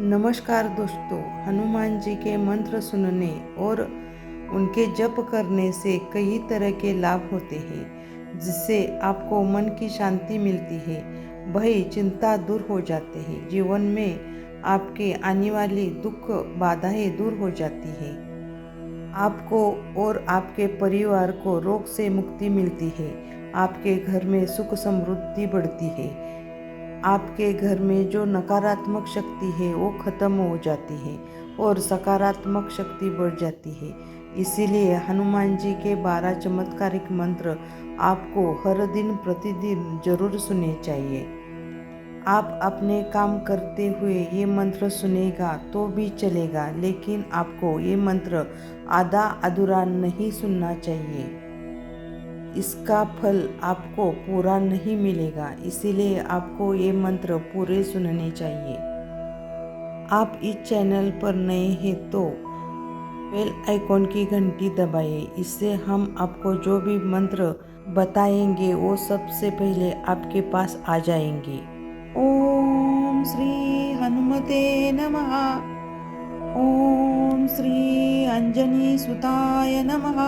नमस्कार दोस्तों, हनुमान जी के मंत्र सुनने और उनके जप करने से कई तरह के लाभ होते हैं, जिससे आपको मन की शांति मिलती है, भय चिंता दूर हो जाते हैं, जीवन में आपके आने वाली दुख बाधाएं दूर हो जाती है, आपको और आपके परिवार को रोग से मुक्ति मिलती है, आपके घर में सुख समृद्धि बढ़ती है, आपके घर में जो नकारात्मक शक्ति है वो खत्म हो जाती है और सकारात्मक शक्ति बढ़ जाती है। इसीलिए हनुमान जी के 12 चमत्कारिक मंत्र आपको हर दिन प्रतिदिन जरूर सुनने चाहिए। आप अपने काम करते हुए ये मंत्र सुनेगा तो भी चलेगा, लेकिन आपको ये मंत्र आधा अधूरा नहीं सुनना चाहिए। इसका फल आपको पूरा नहीं मिलेगा, इसीलिए आपको ये मंत्र पूरे सुनने चाहिए। आप इस चैनल पर नए हैं तो बेल आइकॉन की घंटी दबाइए, इससे हम आपको जो भी मंत्र बताएंगे वो सबसे पहले आपके पास आ जाएंगे। ओम श्री हनुमते नमः। ओम श्री अंजनी सुताय नमः।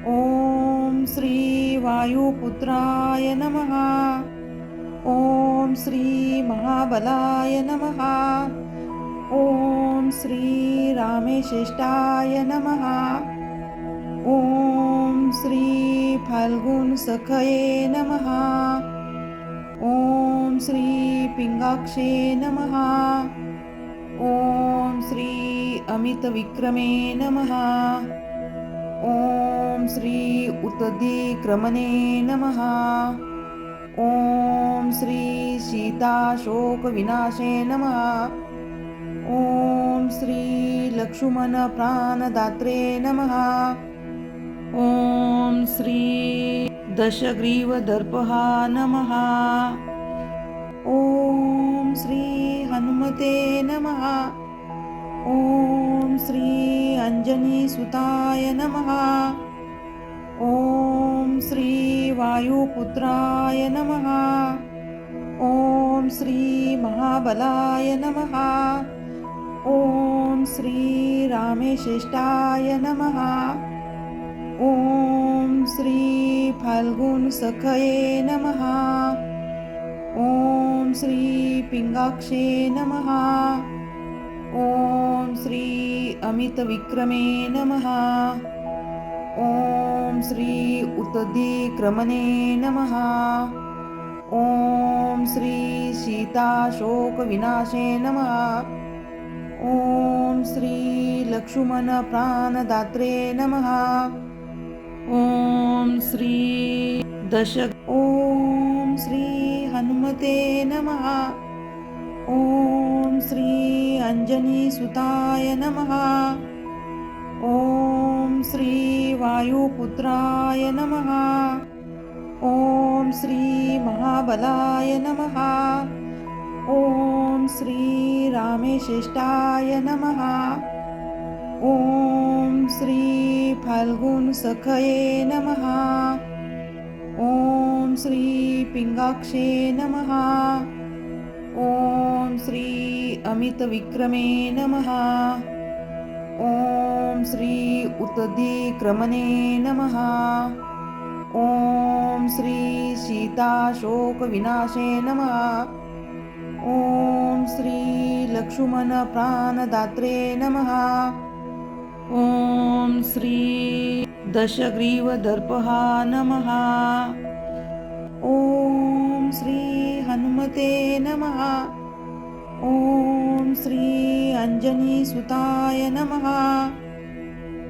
ओम श्री वायुपुत्राय नमः। ओम श्री महाबलाय नमः। ओम श्री रामेश्रेष्ठाय नमः। ओम श्री फाल्गुन सखये नमः। ओम श्री पिंगाक्षे नमः। ओम श्री अमित विक्रमे नमः। ओम श्री उत्दिक्रमणे नमः। ओम श्री सीताशोक विनाशे नमः। ओम श्री लक्ष्मण प्राणदात्रे नमः। ओम श्री दशग्रीवदर्पहा नमः। ओम श्री हनुमते नमः। ओम श्री अंजनी सुताय नमः। ओम श्री वायुपुत्राय नमः। ओम श्री महाबलाय नमः। ओम श्री रामेश्रेष्ठाय नमः। ओम श्री फाल्गुन सखये नमः। ओम श्री पिंगाक्षे नमः। ओम श्री अमित विक्रमे नमः। ओम श्री उत्दिक्रमणे नमः। ओम श्री सीताशोक विनाशे नमः। ओम श्री लक्ष्मण प्राणदात्रे नमः। ओम श्री ओम श्री हनुमते नमः। ओम श्री अंजनी सुताय नमः। ओम श्री वायुपुत्राय नमः। ओम श्री महाबलाय नमः। ओम श्री रामेश्रेष्ठाय नमः। ओम श्री फाल्गुन सखये नमः। ओम श्री पिंगाक्षे नमः। ओम श्री अमित विक्रमे नमः। ओम श्री उत्दिक्रमणे नमः। ओम श्री सीताशोक विनाशे नमः। ओम श्री लक्ष्मण प्राणदात्रे नमः। ओम श्री दशग्रीवदर्पहा नमः। ओम श्री हनुमते नमः। ओम श्री अंजनी सुताय नमः।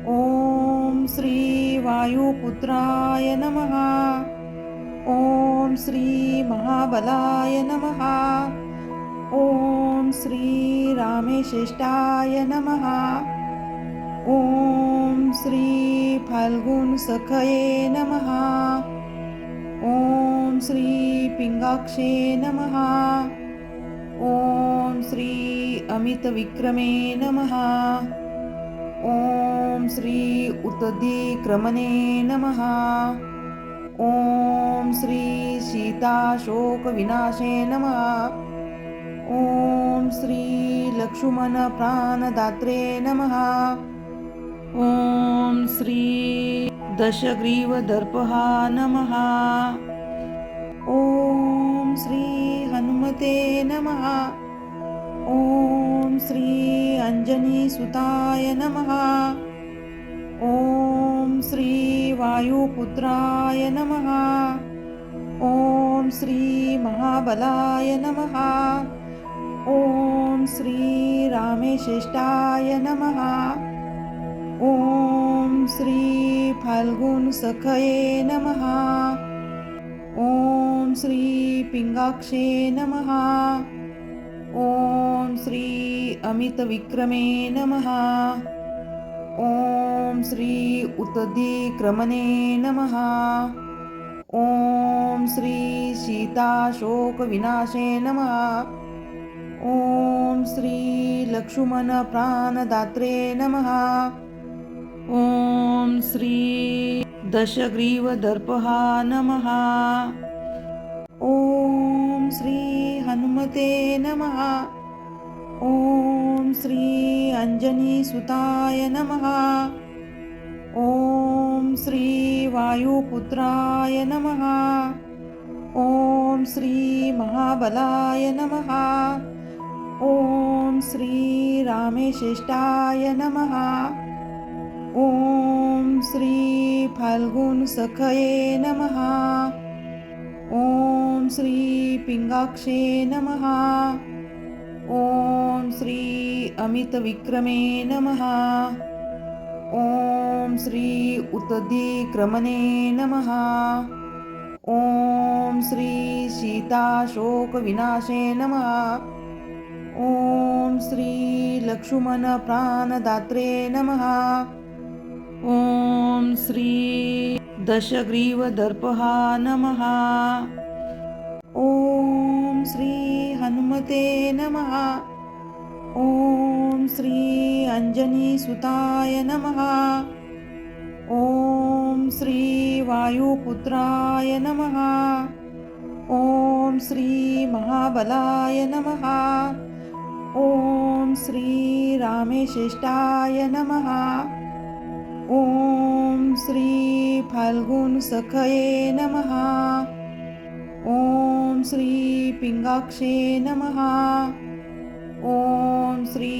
ओम श्री वायुपुत्राय नमः। ओम श्री महाबलाय नमः। ओम श्री रामेश्रेष्ठाय नमः। ओम श्री फाल्गुन सखये नमः। ओम श्री पिंगाक्षे नमः। ओम श्री अमित विक्रमे नमः। ओम श्री उत्दिक्रमणे नमः। ओम श्री सीताशोक विनाशे नमः। ओम श्री लक्ष्मण प्राणदात्रे नमः। ॐ श्री दशग्रीवदर्पहा नमः। ॐ श्री हनुमते नमः। ॐ श्री अंजनीसुताय नमः। ॐ श्री वायुपुत्राय नमः। ॐ श्री महाबलाय नमः। ॐ श्री रामेश्रेष्ठाय नमः। ॐ श्री फाल्गुनसखये नमः। ॐ श्री पिंगाक्षे नमः। ॐ श्री अमितविक्रमे नमः। ॐ श्री उत्तधिक्रमणे नमः। ॐ श्री सीताशोकविनाशे नमः। ॐ श्री लक्ष्मण प्राणदात्रे नमः। ॐ श्री दशग्रीवदर्पहा नमः। ॐ श्री हनुमते नमः। ॐ श्री अंजनीसुताय नमः। ॐ श्री वायुपुत्राय नमः। ॐ श्री महाबलाय नमः। ॐ श्री रामेश्रेष्ठाय नमः। ॐ श्री फाल्गुनसखये नमः। ॐ श्री पिंगाक्षे नमः। ॐ श्री अमितविक्रमे नमः। ॐ श्री उत्तधिक्रमणे नमः। ॐ श्री सीताशोकविनाशे नमः। ॐ श्री लक्ष्मण प्राणदात्रे नमः। ॐ श्री दशग्रीवदर्पहा नमः। ॐ श्री हनुमते नमः। ॐ श्री अंजनीसुताय नमः। ॐ श्री वायुपुत्राय नमः। ॐ श्री महाबलाय नमः। ॐ श्री रामेश्रेष्ठाय नमः। ॐ श्री फाल्गुनसखये नमः। ॐ श्री पिंगाक्षे नमः। ॐ श्री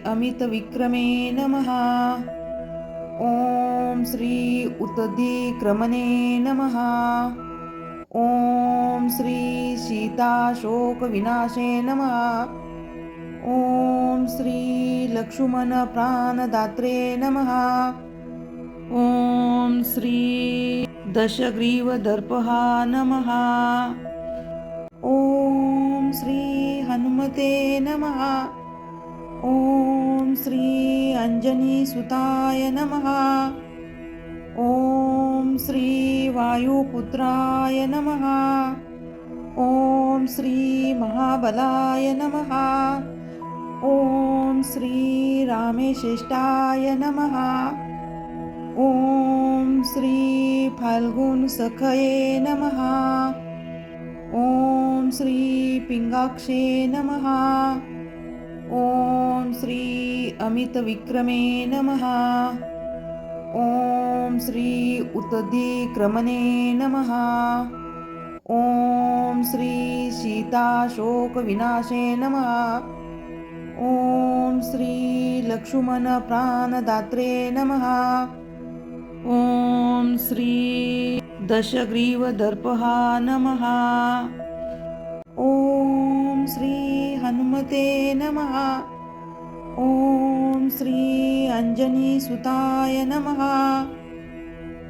अमितविक्रमे नमः। ॐ श्री उत्तधिक्रमणे नमः। ॐ श्री सीताशोकविनाशे नमः। ॐ श्री लक्ष्मण प्राणदात्रे नमः। ॐ श्री दशग्रीवदर्पहा नमः। ॐ श्री हनुमते नमः। ॐ श्री अंजनीसुताय नमः। ॐ श्री वायुपुत्राय नमः। ॐ श्री महाबलाय नमः। ॐ श्री रामेश्रेष्ठाय नमः। ॐ श्री फाल्गुनसखये नमः। ॐ श्री पिंगाक्षे नमः। ॐ श्री अमितविक्रमे नमः। ॐ श्री उत्तधिक्रमणे नमः। ॐ श्री सीताशोकविनाशे नमः। ॐ श्री लक्ष्मण प्राणदात्रे नमः। ॐ श्री दशग्रीवदर्पहा नमः। ॐ श्री हनुमते नमः। ॐ श्री अंजनीसुताय नमः।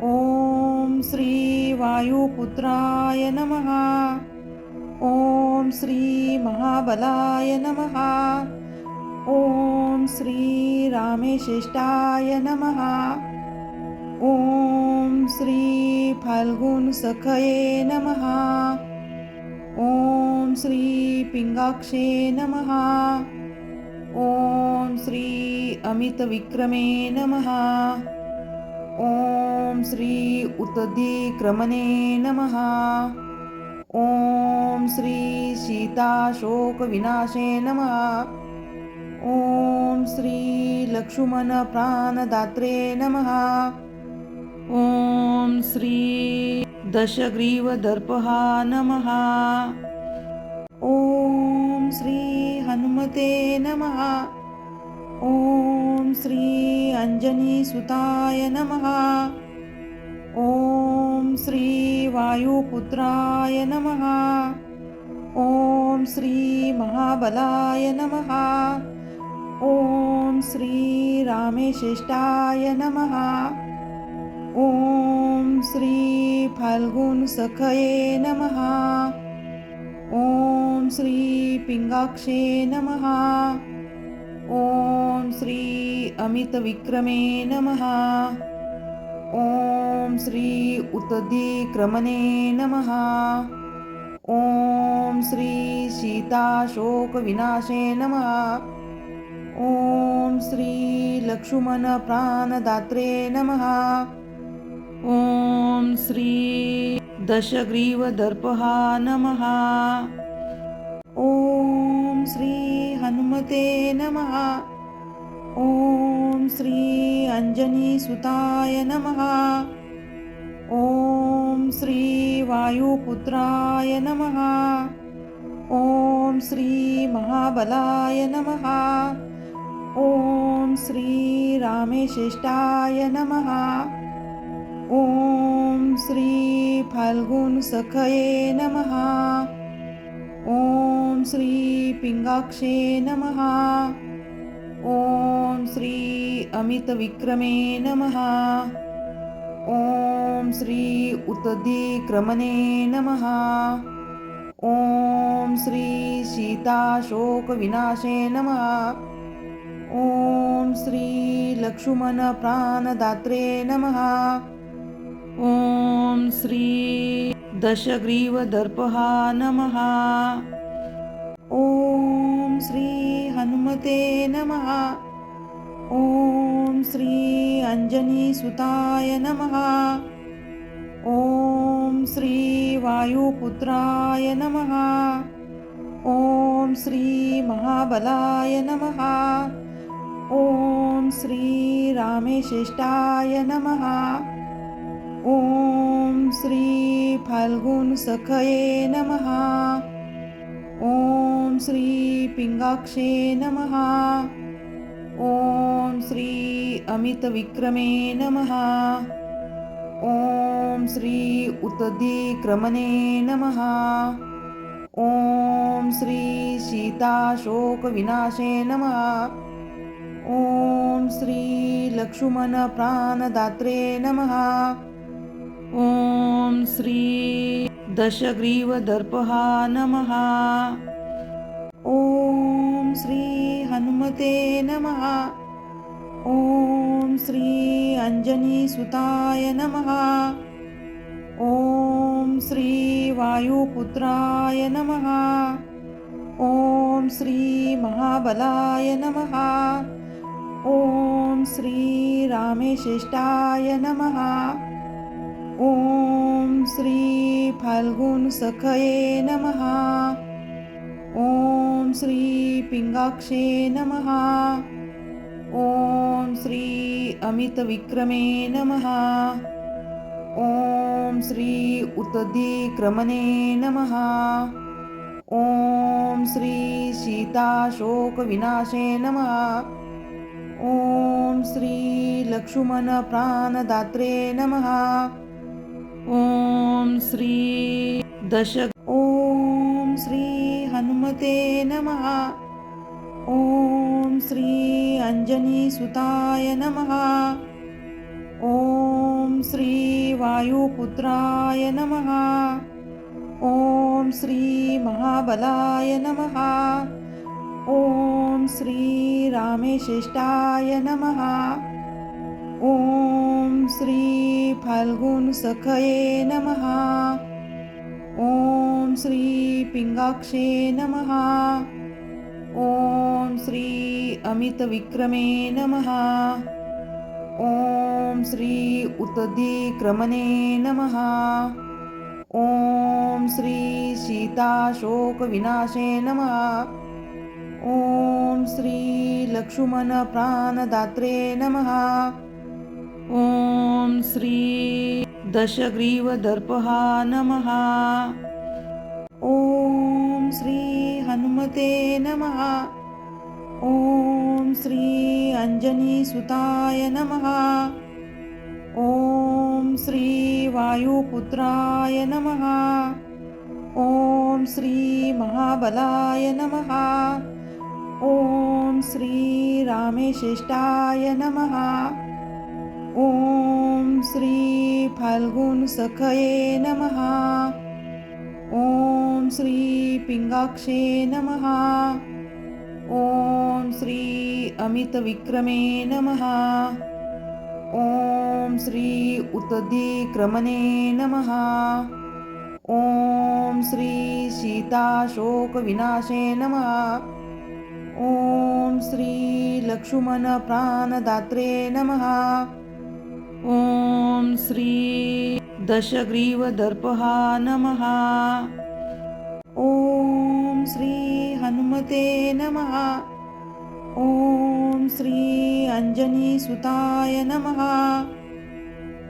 ॐ श्री वायुपुत्राय नमः। ॐ श्री महाबलाय नमः। ॐ श्री रामेश्रेष्ठाय नमः। ॐ श्री फाल्गुनसखये नमः। ॐ श्री पिंगाक्षे नमः। ॐ श्री अमितविक्रमे नमः। ॐ श्री उत्तधिक्रमणे नमः। ॐ श्री सीताशोकविनाशे नमः। ओम श्री लक्ष्मण प्राणदात्रे नमः। ओम श्री दशग्रीवदर्पहा नमः। ओम श्री हनुमते नमः। ओम श्री अंजनीसुताय नमः। ओम श्री वायुपुत्राय नमः। ओम श्री महाबलाय नमः। ओम श्री रामेश्रेष्ठाय नमः। ओम श्री फाल्गुन सखये नमः। ओम श्री पिंगाक्षे नमः। ओम श्री अमित विक्रमे नमः। ओम श्री उत्तधिक्रमणे नमः। ओम श्री सीताशोक विनाशे नमः। ओम श्री लक्ष्मण प्राणदात्रे नमः। ओम श्री दशग्रीवदर्पहा नमः। ओम श्री हनुमते नमः। ओम श्री अंजनीसुताय नमः। ओम श्री वायुपुत्राय नमः। ओम श्री महाबलाय नमः। ओम श्री रामेश्रेष्ठाय नमः। ओम श्री फाल्गुन सखये नमः। ओम श्री पिंगाक्षे नमः। ओम श्री अमित विक्रमे नमः। ओम श्री उत्तधिक्रमणे नमः। ओम श्री सीताशोक विनाशे नमः। ओम श्री लक्ष्मण प्राणदात्रे नमः। ओम श्री दशग्रीवदर्पहा नमः। ओम श्री हनुमते नमः। ओम श्री अंजनीसुताय नमः। ओम श्री वायुपुत्राय नमः। ओम श्री महाबलाय नमः। ओम श्री रामेश्रेष्ठाय नमः। ओम श्री फाल्गुन सखये नमः। ओम श्री पिंगाक्षे नमः। ओम श्री अमित विक्रमे नमः। ओम श्री उत्तधिक्रमणे नमः। ओम श्री सीताशोक विनाशे नमः। ओम श्री लक्ष्मण प्राणदात्रे नमः। ओम श्री दशग्रीवदर्पहा नमः। ओम श्री हनुमते नमः। ओम श्री अंजनीसुताय नमः। ओम श्री वायुपुत्राय नमः। ओम श्री महाबलाय नमः। ओम श्री रामेश्रेष्ठाय नमः। ओम श्री फाल्गुन सखये नमः। ओम श्री पिंगाक्षे नमः। ओम श्री अमित विक्रमे नमः। ओम श्री उत्तधिक्रमणे नमः। ओम श्री सीताशोक विनाशे नमः। ओम श्री लक्ष्मण प्राणदात्रे नमः। ओम श्री ओम श्री हनुमते नमः। ओम श्री अंजनीसुताय नमः। ओम श्री वायुपुत्राय नमः। ओम श्री महाबलाय नमः। ओम श्री रामेश्रेष्ठाय नमः। ओम श्री फाल्गुन सखये नमः। ओम श्री पिंगाक्षे नमः। ओम श्री अमित विक्रमे नमः। ओम श्री उत्तधिक्रमणे नमः। ओम श्री सीताशोक विनाशे नमः। ओम श्री लक्ष्मण प्राणदात्रे नमः। ॐ श्री दशग्रीवदर्पहा नमः। ॐ श्री हनुमते नमः। ॐ श्री अंजनीसुताय नमः। ॐ श्री वायुपुत्राय नमः। ॐ श्री महाबलाय नमः। ॐ श्री रामेश्रेष्ठाय नमः। ॐ श्री फाल्गुनसखये नमः। ॐ श्री पिंगाक्षे नमः। ॐ श्री अमितविक्रमे नमः। ॐ श्री उत्तधिक्रमणे नमः। ॐ श्री सीताशोकविनाशे नमः। ॐ श्री लक्ष्मण प्राणदात्रे नमः। ॐ श्री दशग्रीवदर्पहा नमः। ॐ श्री हनुमते नमः। ॐ श्री अंजनीसुताय नमः।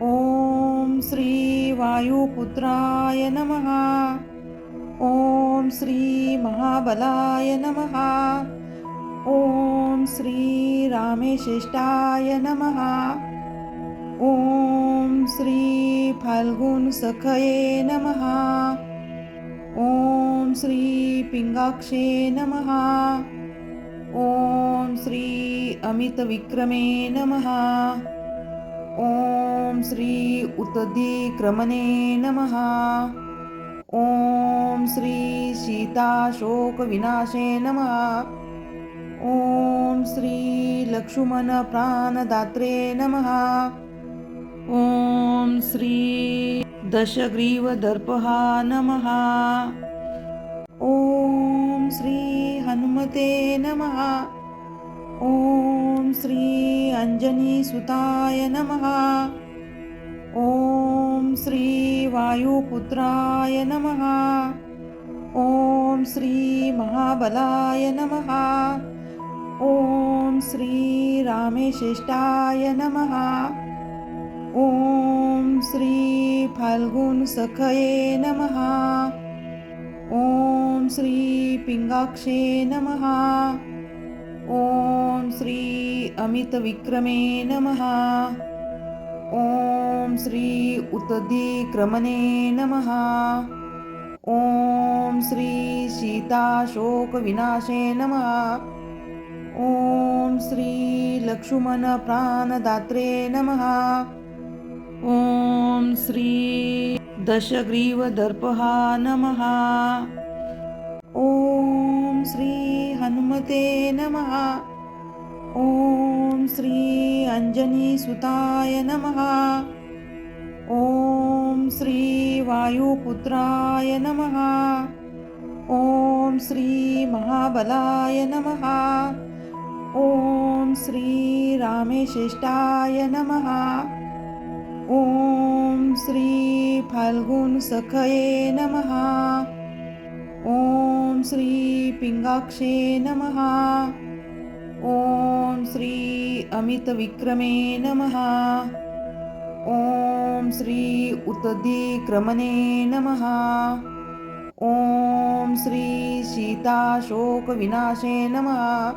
ॐ श्री वायुपुत्राय नमः। ॐ श्री महाबलाय नमः। ॐ श्री रामेश्रेष्ठाय नमः। ॐ श्री फाल्गुनसखये नमः। ॐ श्री पिंगाक्षे नमः। ॐ श्री अमितविक्रमे नमः। ॐ श्री उत्तधिक्रमणे नमः। ॐ श्री सीताशोकविनाशे नमः। ॐ श्री लक्ष्मण प्राणदात्रे नमः। ॐ श्री दशग्रीवदर्पहा नमः। ॐ श्री हनुमते नमः। ॐ श्री अंजनीसुताय नमः। ॐ श्री वायुपुत्राय नमः। ॐ श्री महाबलाय नमः। ॐ श्री रामेश्रेष्ठाय नमः। ॐ श्री फाल्गुनसखये नमः। ॐ श्री पिंगाक्षे नमः। ॐ श्री अमितविक्रमे नमः। ॐ श्री उत्तधिक्रमणे नमः। ॐ श्री सीताशोकविनाशे नमः। ॐ श्री लक्ष्मण प्राणदात्रे नमः। ॐ श्री दशग्रीवदर्पहा नमः। ॐ श्री हनुमते नमः। ॐ श्री अंजनीसुताय नमः। ॐ श्री वायुपुत्राय नमः। ॐ श्री महाबलाय नमः। ॐ श्री रामेश्रेष्ठाय नमः। ॐ श्री फाल्गुनसखये नमः। ॐ श्री पिंगाक्षे नमः। ॐ श्री अमितविक्रमे नमः। ॐ श्री उत्तधिक्रमणे नमः। ॐ श्री सीताशोकविनाशे नमः।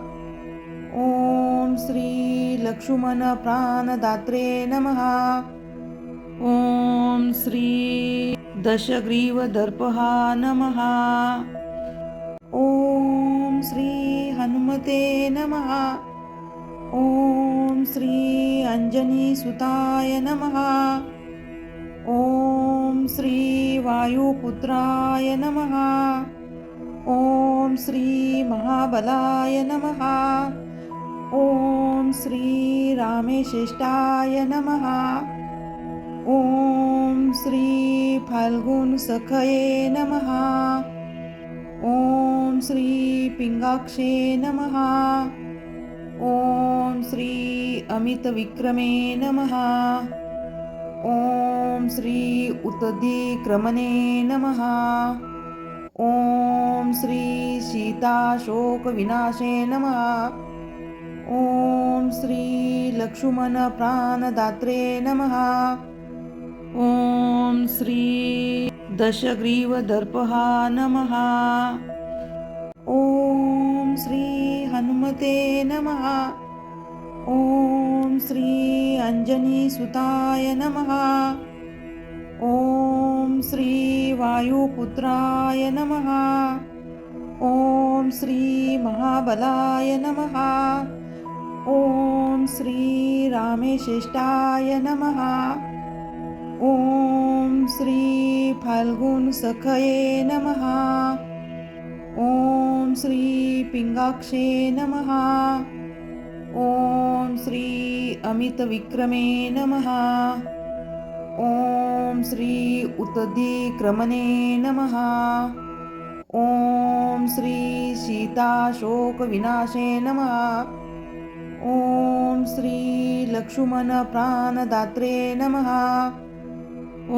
ॐ श्री लक्ष्मण प्राणदात्रे नमः। ॐ श्री दशग्रीवदर्पहा नमः। ॐ श्री हनुमते नमः। ॐ श्री अंजनीसुताय नमः। ॐ श्री वायुपुत्राय नमः। ॐ श्री महाबलाय नमः। ॐ श्री रामेश्रेष्ठाय नमः। ॐ श्री फाल्गुनसखये नमः। ॐ श्री पिंगाक्षे नमः। ॐ श्री अमितविक्रमे नमः। ॐ श्री उत्तधिक्रमणे नमः। ॐ श्री सीताशोकविनाशे नमः। श्री लक्ष्मण प्राणदात्रे नमः। ॐ श्री दशग्रीवदर्पः नमः। ॐ श्री हनुमते नमः। ॐ श्री अंजनीसुताय नमः। ॐ श्री वायुपुत्राय नमः। ॐ श्री महाबलाय नमः। ॐ श्री रामेश्रेष्ठाय नमः। ॐ श्री फाल्गुनसखये नमः। ॐ श्री पिंगाक्षे नमः। ॐ श्री अमितविक्रमे नमः। ॐ श्री उत्तदिक्रमणे नमः। ॐ श्री सीताशोकविनाशे नमः। ॐ श्री लक्ष्मण प्राणदात्रे नमः।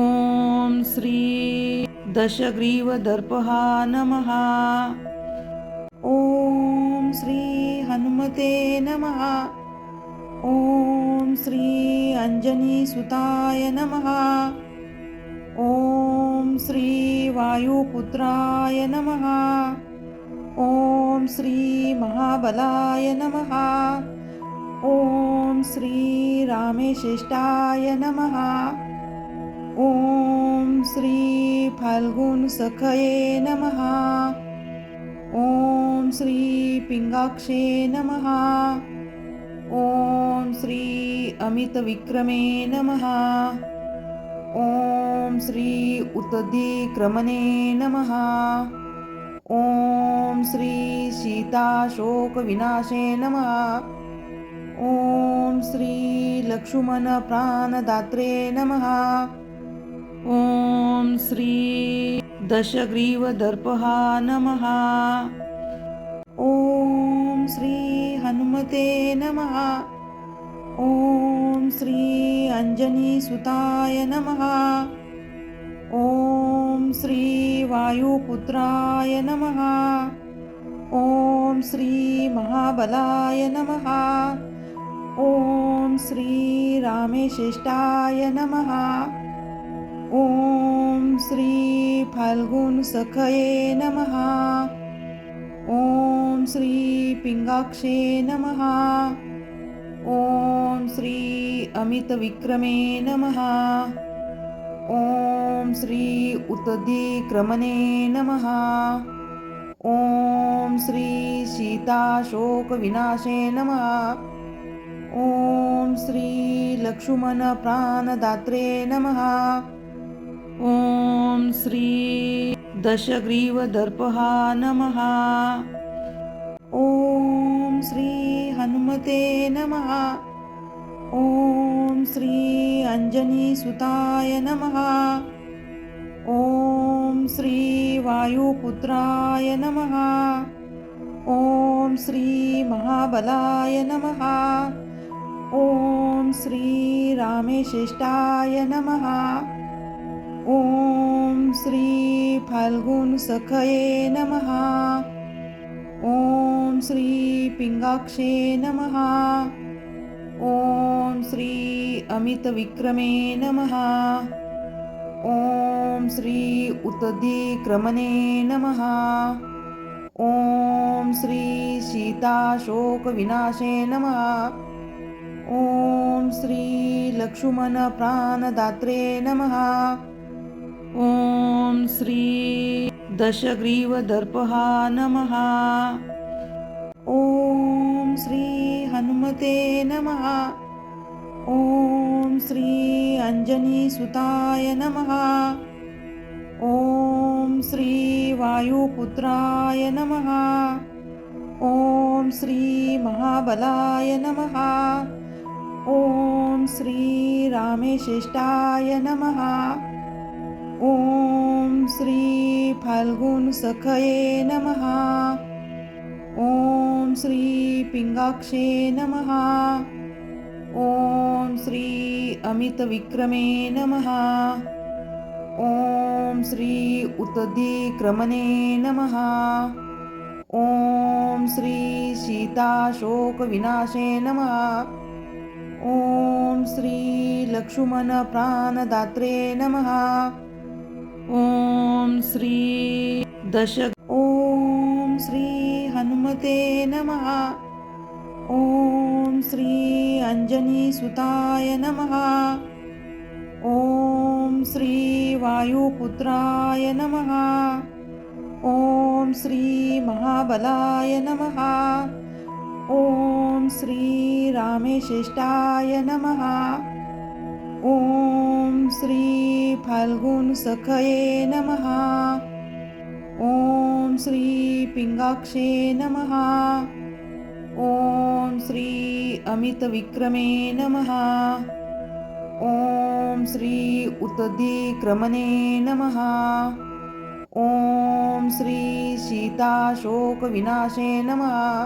ॐ श्री दशग्रीवदर्पः नमः। ॐ श्री हनुमते नमः। ॐ श्री अंजनीसुताय नमः। ॐ श्री वायुपुत्राय नमः। ॐ श्री महाबलाय नमः। ॐ श्री रामेश्रेष्ठाय नमः। ॐ श्री फाल्गुनसखये नमः। ॐ श्री पिंगाक्षे नमः। ॐ श्री अमितविक्रमे नमः। ॐ श्री उत्तदिक्रमणे नमः। ॐ श्री सीताशोकविनाशे नमः। ॐ श्री लक्ष्मण प्राणदात्रे नमः। ॐ श्री दशग्रीवदर्पः नमः। ॐ श्री हनुमते नमः। ॐ श्री अंजनीसुताय नमः। ॐ श्री वायुपुत्राय नमः। ॐ श्री महाबलाय नमः। ॐ श्री रामेश्रेष्ठाय नमः। ॐ श्री फाल्गुनसखये नमः। ॐ श्री पिंगाक्षे नमः। ॐ श्री अमितविक्रमे नमः। ॐ श्री उत्तदिक्रमणे नमः। ॐ श्री सीताशोकविनाशे नमः। ॐ श्री लक्ष्मण प्राणदात्रे नमः। ॐ श्री दशग्रीवदर्पः नमः। ॐ श्री हनुमते नमः। ॐ श्री अंजनीसुताय नमः। ॐ श्री वायुपुत्राय नमः। ॐ श्री महाबलाय नमः। ॐ श्री रामेश्रेष्ठाय नमः। ॐ श्री फाल्गुनसखये नमः। ॐ श्री पिंगाक्षे नमः। ॐ श्री अमितविक्रमे नमः। ॐ श्री उत्तदिक्रमणे नमः। ॐ श्री सीताशोकविनाशे नमः। ॐ श्री लक्ष्मण प्राणदात्रे नमः। ॐ श्री दशग्रीवदर्पः नमः। ॐ श्री हनुमते नमः। ॐ श्री अंजनीसुताय नमः। ॐ श्री वायुपुत्राय नमः। ॐ श्री महाबलाय नमः। ॐ श्री रामेश्रेष्ठाय नमः। ॐ श्री फाल्गुनसखये नमः। ॐ श्री पिंगाक्षे नमः। ॐ श्री अमितविक्रमे नमः। ॐ श्री उत्तदिक्रमणे नमः। ॐ श्री सीताशोकविनाशे नमः। ॐ श्री लक्ष्मणप्राणदात्रे नमः। ॐ श्री ॐ श्री हनुमते नमः। ॐ श्री अंजनीसुताय नमः। ॐ श्री वायुपुत्राय नमः। ॐ श्री महाबलाय नमः। ॐ श्री रामेश्रेष्ठाय नमः। ॐ श्री फाल्गुनसखये नमः। ॐ श्री पिंगाक्षे नमः। ॐ श्री अमितविक्रमे नमः। ॐ श्री उत्तदिक्रमणे नमः। ॐ श्री सीताशोकविनाशे नमः।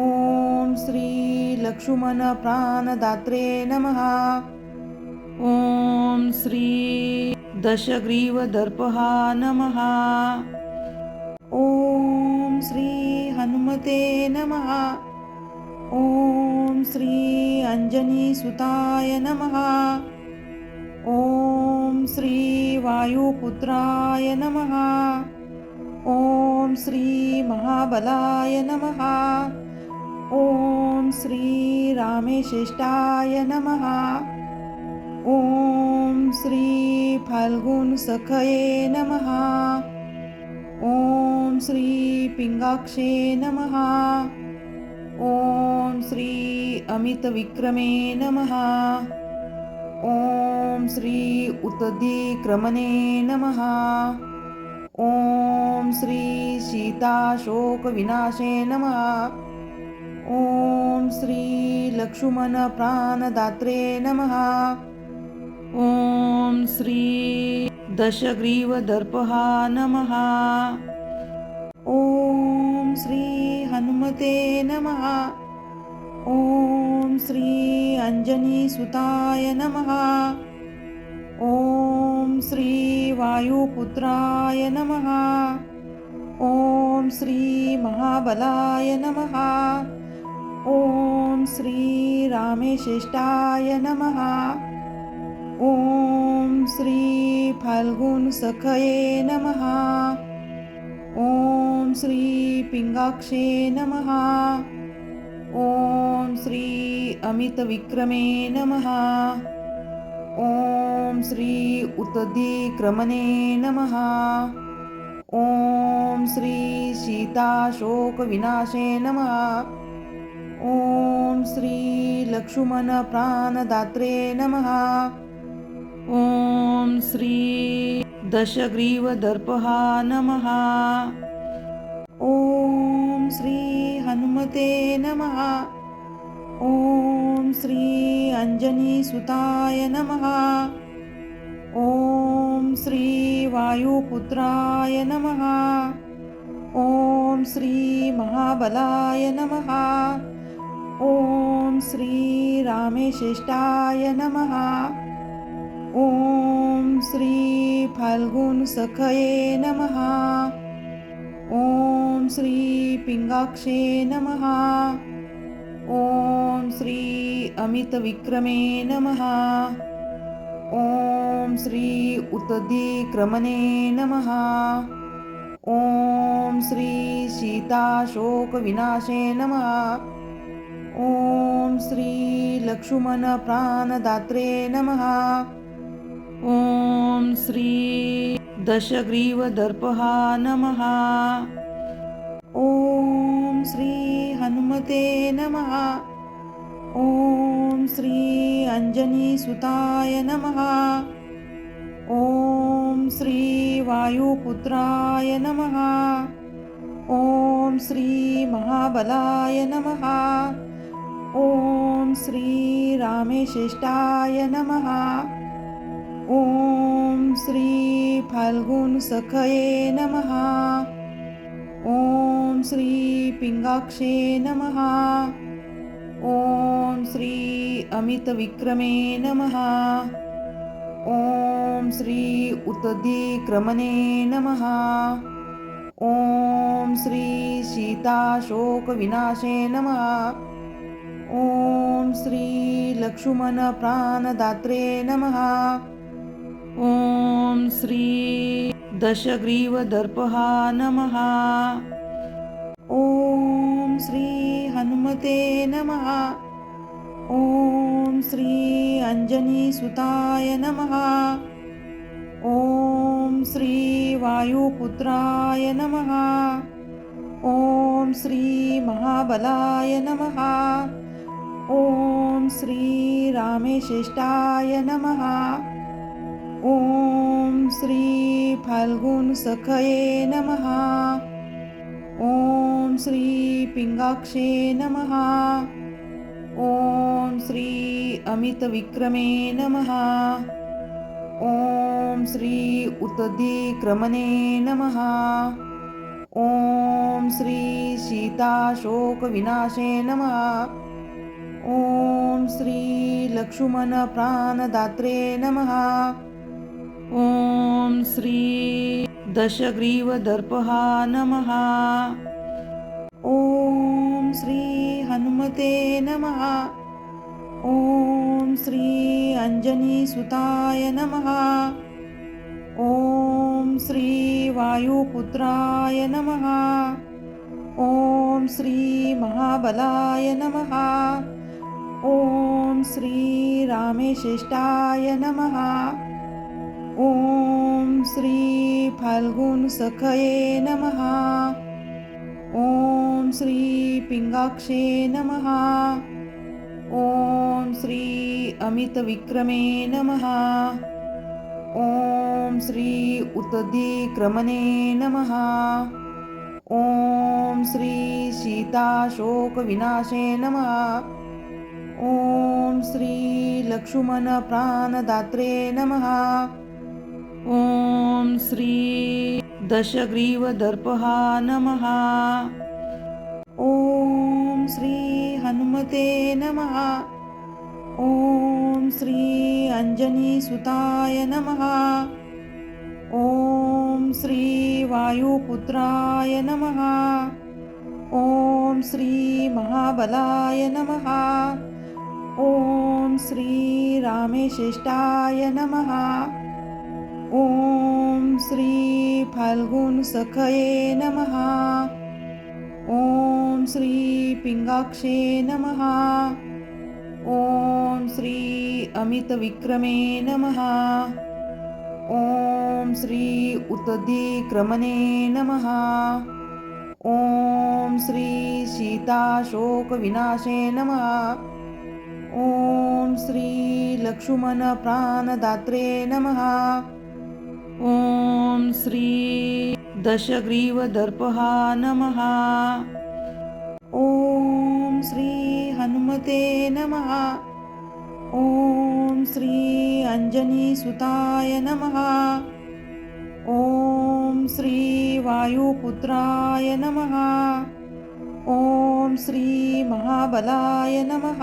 ॐ श्री लक्ष्मणप्राणदात्रे नमः। ॐ श्री दशग्रीवदर्पहा नमः। ॐ श्री हनुमते नमः। ॐ श्री अंजनीसुताय नमः। ॐ श्री वायुपुत्राय नमः। ॐ श्री महाबलाय नमः। ॐ श्री रामेश्रेष्ठाय नमः। ॐ श्री फाल्गुनसखये नमः। ॐ श्री पिंगाक्षे नमः। ॐ श्री अमितविक्रमे नमः। ॐ श्री उत्तदिक्रमणे नमः। ॐ श्री सीताशोकविनाशे नमः। ॐ श्री लक्ष्मणप्राणदात्रे नमः। ॐ श्री दशग्रीवदर्पहा नमः। ॐ श्री हनुमते नमः। ॐ श्री अंजनीसुताय नमः। ॐ श्री वायुपुत्राय नमः। ॐ श्री महाबलाय नमः। ॐ श्री रामेश्रेष्ठाय नमः। ॐ श्री फाल्गुनसखये नमः। ॐ श्री पिंगाक्षे नमः। ॐ श्री अमितविक्रमे नमः। ॐ श्री उत्तदिक्रमणे नमः। ॐ श्री सीताशोकविनाशे नमः। ॐ श्री लक्ष्मणप्राणदात्रे नमः। ॐ श्री दशग्रीवदर्पहा नमः। ॐ श्री हनुमते नमः। ॐ श्री अंजनीसुताय नमः। ॐ श्री वायुपुत्राय नमः। ॐ श्री महाबलाय नमः। ॐ श्री रामेश्रेष्ठाय नमः। ॐ श्री फाल्गुनसखये नमः। ॐ श्री पिंगाक्षे नमः। ॐ श्री अमितविक्रमे नमः। ॐ श्री उत्तदिक्रमणे नमः। ॐ श्री सीताशोकविनाशे नमः। ॐ श्री लक्ष्मणप्राणदात्रे नमः। ॐ श्री दशग्रीवदर्पहा नमः। ॐ श्री हनुमते नमः। ॐ श्री अंजनीसुताय नमः। ॐ श्री वायुपुत्राय नमः। ॐ श्री महाबलाय नमः। ॐ श्री रामेश्रेष्ठाय नमः। ॐ श्री फाल्गुनसखये नमः। ॐ श्री पिंगाक्षे नमः। ॐ श्री अमितविक्रमे नमः। ॐ श्री उत्तदिक्रमणे नमः। ॐ श्री सीताशोकविनाशे नमः। ॐ श्री लक्ष्मणप्राणदात्रे नमः। ॐ श्री दशग्रीवदर्पहा नमः। ॐ श्री हनुमते नमः। ॐ श्री अंजनीसुताय नमः। ॐ श्री वायुपुत्राय नमः। ॐ श्री महाबलाय नमः। ॐ श्री रामेश्रेष्ठाय नमः। ॐ श्री फाल्गुनसखये नमः। ॐ श्री पिंगाक्षे नमः। ॐ श्री अमितविक्रमे नमः। ॐ श्री उत्तरादिक्रमणे नमः। ॐ श्री सीताशोकविनाशे नमः। ॐ श्री लक्ष्मणप्राणदात्रे नमः। ॐ श्री दशग्रीवदर्पहा नमः। ॐ श्री हनुमते नमः। ॐ श्री अंजनीसुताय नमः। ॐ श्री वायुपुत्राय नमः। ॐ श्री महाबलाय नमः। ॐ श्री रामेश्रेष्ठाय नमः। ॐ श्री फाल्गुनसखये नमः। ॐ श्री पिंगाक्षे नमः। ॐ श्री अमितविक्रमे नमः। ॐ श्री उत्तरादिक्रमणे नमः। ॐ श्री सीताशोकविनाशे नमः। ॐ श्री लक्ष्मणप्राणदात्रे नमः। ॐ श्री दशग्रीवदर्पहा नमः। ॐ श्री हनुमते नमः। ॐ श्री अंजनीसुताय नमः। ॐ श्री वायुपुत्राय नमः। ॐ श्री महाबलाय नमः। ॐ श्री रामेश्रेष्ठाय नमः। ॐ श्री फाल्गुनसखये नमः। ॐ श्री पिंगाक्षे नमः। ॐ श्री अमितविक्रमे नमः। ॐ श्री उत्तरादिक्रमणे नमः। ॐ श्री सीताशोकविनाशे नमः। ॐ श्री लक्ष्मणप्राणदात्रे नमः। ॐ श्री दशग्रीवदर्पहा नमः। ॐ श्री हनुमते नमः। ॐ श्री अंजनीसुताय नमः। ॐ श्री वायुपुत्राय नमः। ॐ श्री महाबलाय नमः।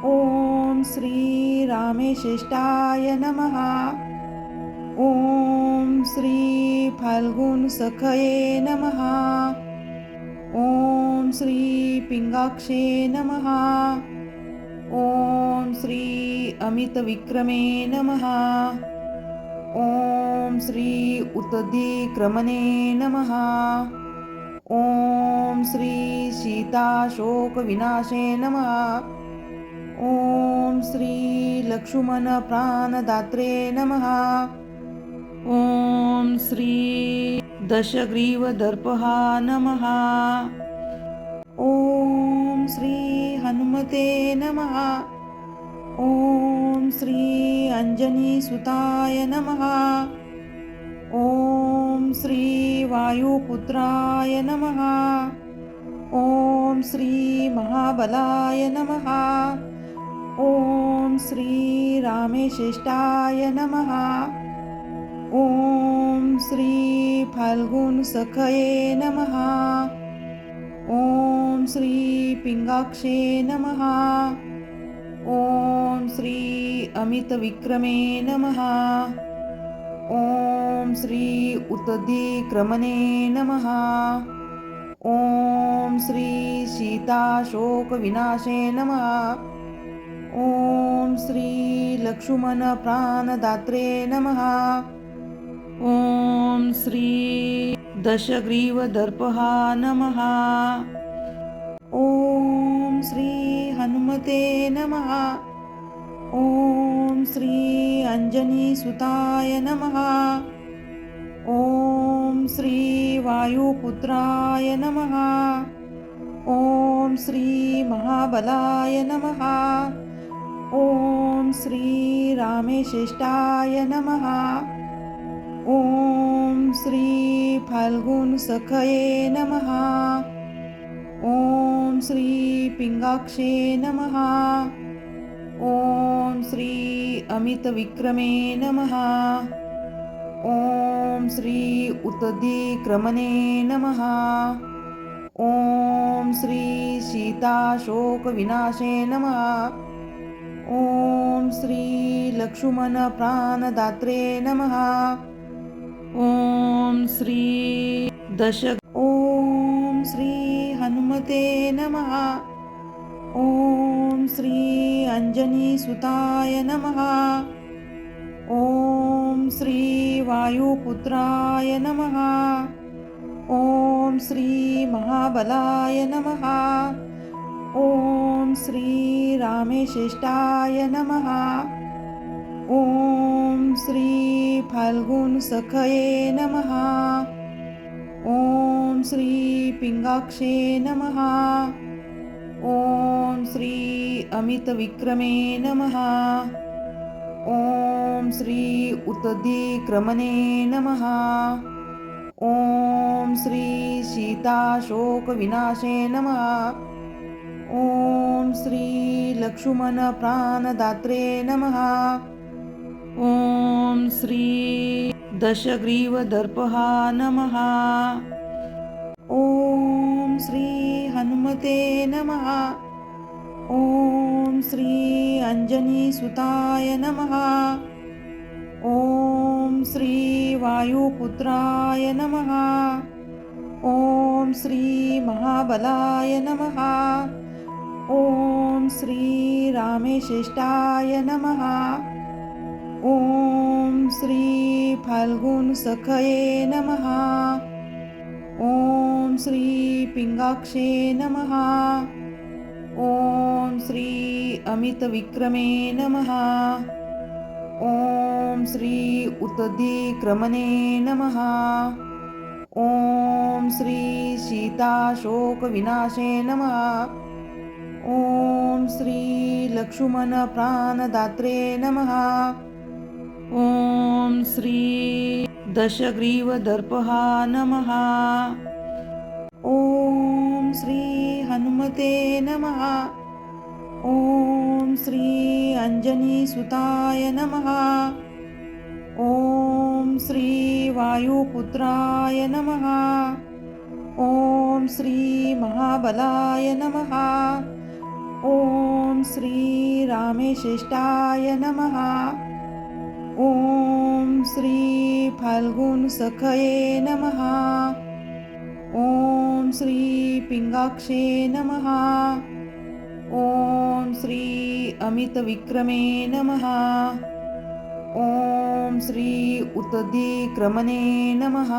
ॐ श्री रामेश्रेष्ठाय नमः। ॐ श्री फाल्गुनसखये नमः। ॐ श्री पिंगाक्षे नमः। ॐ श्री अमितविक्रमे नमः। ॐ श्री उत्तरादिक्रमणे नमः। ॐ श्री सीताशोकविनाशे नमः। ॐ श्री लक्ष्मणप्राणदात्रे नमः। ॐ श्री दशग्रीवदर्पहा नमः। ॐ श्री हनुमते नमः। ॐ श्री अंजनीसुताय नमः। ॐ श्री वायुपुत्राय नमः। ॐ श्री महाबलाय नमः। ॐ श्री रामेश्रेष्ठाय नमः। ॐ श्री फाल्गुनसखये नमः। ॐ श्री पिंगाक्षे नमः। ॐ श्री अमितविक्रमे नमः। ॐ श्री उत्तदिक्रमणे नमः। ॐ श्री सीताशोकविनाशे नमः। ॐ श्री लक्ष्मणप्राणदात्रे नमः। ॐ श्री दशग्रीवदर्पः नमः। ॐ श्री हनुमते नमः। ॐ श्री अंजनीसुताय नमः। ॐ श्री वायुपुत्राय नमः। ॐ श्री महाबलाय नमः। ॐ श्री रामेश्रेष्ठाय नमः। ॐ श्री फाल्गुनसखये नमः। ॐ श्री पिंगाक्षे नमः। ॐ श्री अमितविक्रमे नमः। ॐ श्री उत्तदिक्रमणे नमः। ॐ श्री सीताशोकविनाशे नमः। ॐ श्री लक्ष्मणप्राणदात्रे नमः। ॐ श्री ॐ श्री हनुमते नमः। ॐ श्री अंजनीसुताय नमः। ॐ श्री वायुपुत्राय नमः। ॐ श्री महाबलाय नमः। ॐ श्री रामेश्रेष्ठाय नमः। ॐ श्री फाल्गुनसखये नमः। ॐ श्री पिंगाक्षे नमः। ॐ श्री अमितविक्रमे नमः। ॐ श्री उत्तदिक्रमणे नमः। ॐ श्री सीताशोकविनाशे नमः। ॐ श्री लक्ष्मणप्राणदात्रे नमः। ॐ श्री दशग्रीवदर्पः नमः। ॐ श्री हनुमते नमः। ॐ श्री अंजनीसुताय नमः। ॐ श्री वायुपुत्राय नमः। ॐ श्री महाबलाय नमः। ॐ श्री रामेश्रेष्ठाय नमः। ॐ श्री फाल्गुनसखये नमः। ॐ श्री पिंगाक्षे नमः। ॐ श्री अमितविक्रमे नमः। ॐ श्री उत्तदिक्रमणे नमः। ॐ श्री सीताशोकविनाशे नमः। ॐ श्री लक्ष्मणप्राणदात्रे नमः। ॐ श्री दशग्रीवदर्पः नमः। ॐ श्री हनुमते नमः। ॐ श्री अंजनीसुताय नमः। ॐ श्री वायुपुत्राय नमः। ॐ श्री महाबलाय नमः। ॐ श्री रामेश्रेष्ठाय नमः। ॐ श्री फाल्गुनसखये नमः। ॐ श्री पिंगाक्षे नमः। ॐ श्री अमितविक्रमे नमः। ॐ श्री उत्तदिक्रमणे नमः।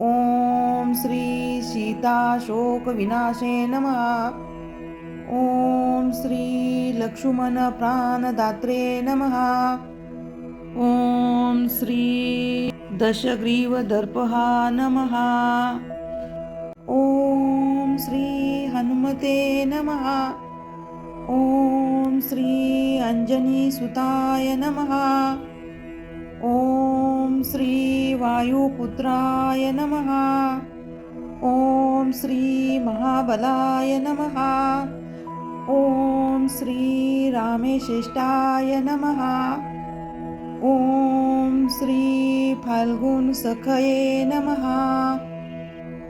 ॐ श्री सीताशोकविनाशे नमः। ॐ श्री लक्ष्मणप्राणदात्रे नमः। ॐ श्री दशग्रीवदर्पः नमः। ॐ श्री हनुमते नमः। ॐ श्री अंजनीसुताय नमः। ॐ श्री वायुपुत्राय नमः। ॐ श्री महाबलाय नमः। ॐ श्री रामेश्रेष्ठाय नमः। ॐ श्री फाल्गुनसखये नमः।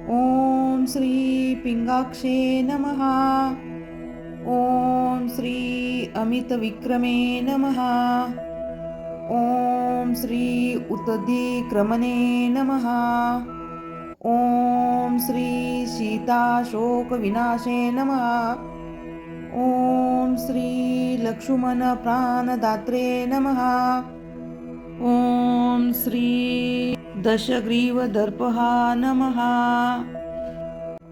ॐ श्री पिंगाक्षे नमः। ॐ श्री अमितविक्रमे नमः। ॐ श्री उत्तदिक्रमणे नमः। ॐ श्री सीताशोकविनाशे नमः। ॐ श्री लक्ष्मणप्राणदात्रे नमः। ॐ श्री दशग्रीवदर्पः नमः।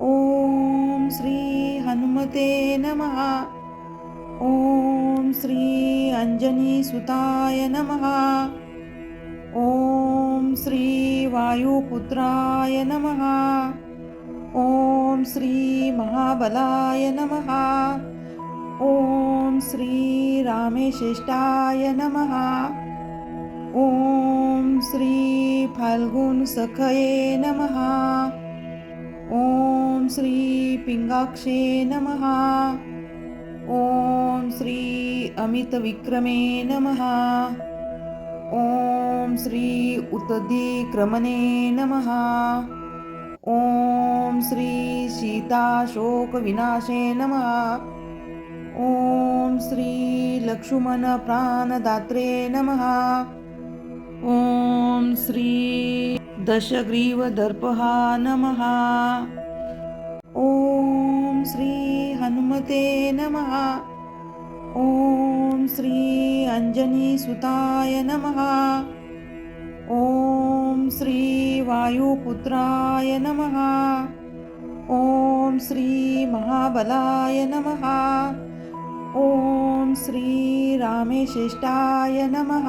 ॐ श्री हनुमते नमः। ॐ श्री अंजनीसुताय नमः। ॐ श्री वायुपुत्राय नमः। ॐ श्री महाबलाय नमः। ॐ श्री रामेश्रेष्ठाय नमः। ॐ श्री फाल्गुनसखये नमः। ॐ श्री पिंगाक्षे नमः। ॐ श्री अमितविक्रमे नमः। ॐ श्री उत्तदिक्रमणे नमः। ॐ श्री सीताशोकविनाशे नमः। ॐ श्री लक्ष्मणप्राणदात्रे नमः। ॐ श्री दशग्रीवदर्पः नमः। ॐ श्री हनुमते नमः। ॐ श्री अंजनीसुताय नमः। ॐ श्री वायुपुत्राय नमः। ॐ श्री महाबलाय नमः। ॐ श्री रामेश्रेष्ठाय नमः।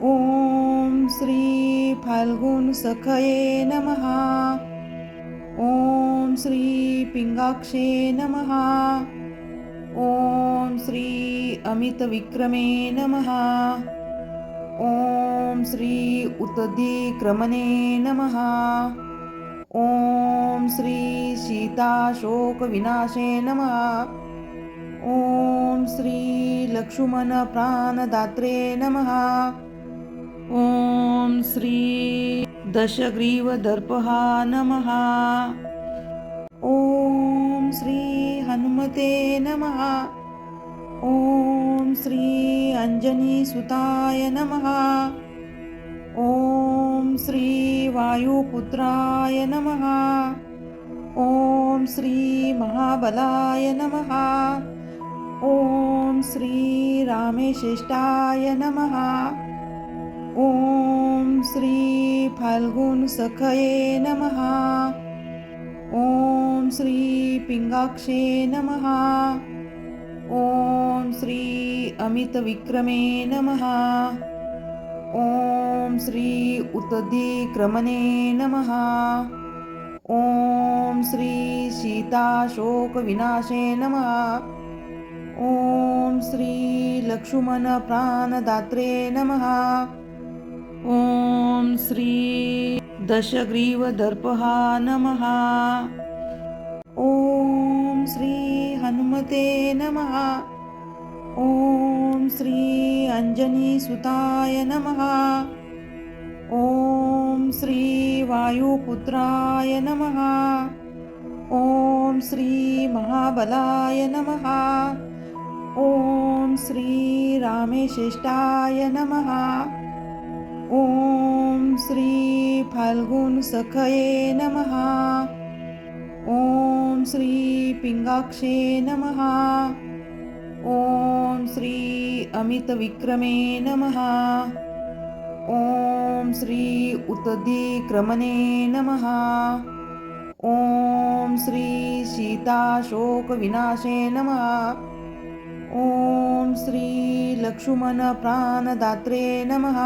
ॐ श्री फाल्गुनसखये नमः। ॐ श्री पिंगाक्षे नमः। ॐ श्री अमितविक्रमे नमः। ॐ श्री उत्तदिक्रमणे नमः। ॐ श्री सीताशोकविनाशे नमः। ॐ श्री लक्ष्मणप्राणदात्रे नमः। ॐ श्री दशग्रीवदर्पः नमः। ॐ श्री हनुमते नमः। ॐ श्री अंजनीसुताय नमः। ॐ श्री वायुपुत्राय नमः। ॐ श्री महाबलाय नमः। ॐ श्री रामेश्रेष्ठाय नमः। ॐ श्री फाल्गुनसखये नमः। ॐ श्री पिंगाक्षे नमः। ॐ श्री अमितविक्रमे नमः। ॐ श्री उत्तदिक्रमणे नमः। ॐ श्री सीताशोकविनाशे नमः। ॐ श्री लक्ष्मणप्राणदात्रे नमः। ॐ श्री दशग्रीवदर्पः नमः। ॐ श्री हनुमते नमः। ॐ श्री अंजनीसुताय नमः। ॐ श्री वायुपुत्राय नमः। ॐ श्री महाबलाय नमः। ॐ श्री रामेश्रेष्ठाय नमः। ॐ श्री फाल्गुनसखये नमः। ॐ श्री पिंगाक्षे नमः। ॐ श्री अमितविक्रमे नमः। ॐ श्री उत्तदिक्रमणे नमः। ॐ श्री सीताशोकविनाशे नमः। ॐ श्री लक्ष्मणप्राणदात्रे नमः।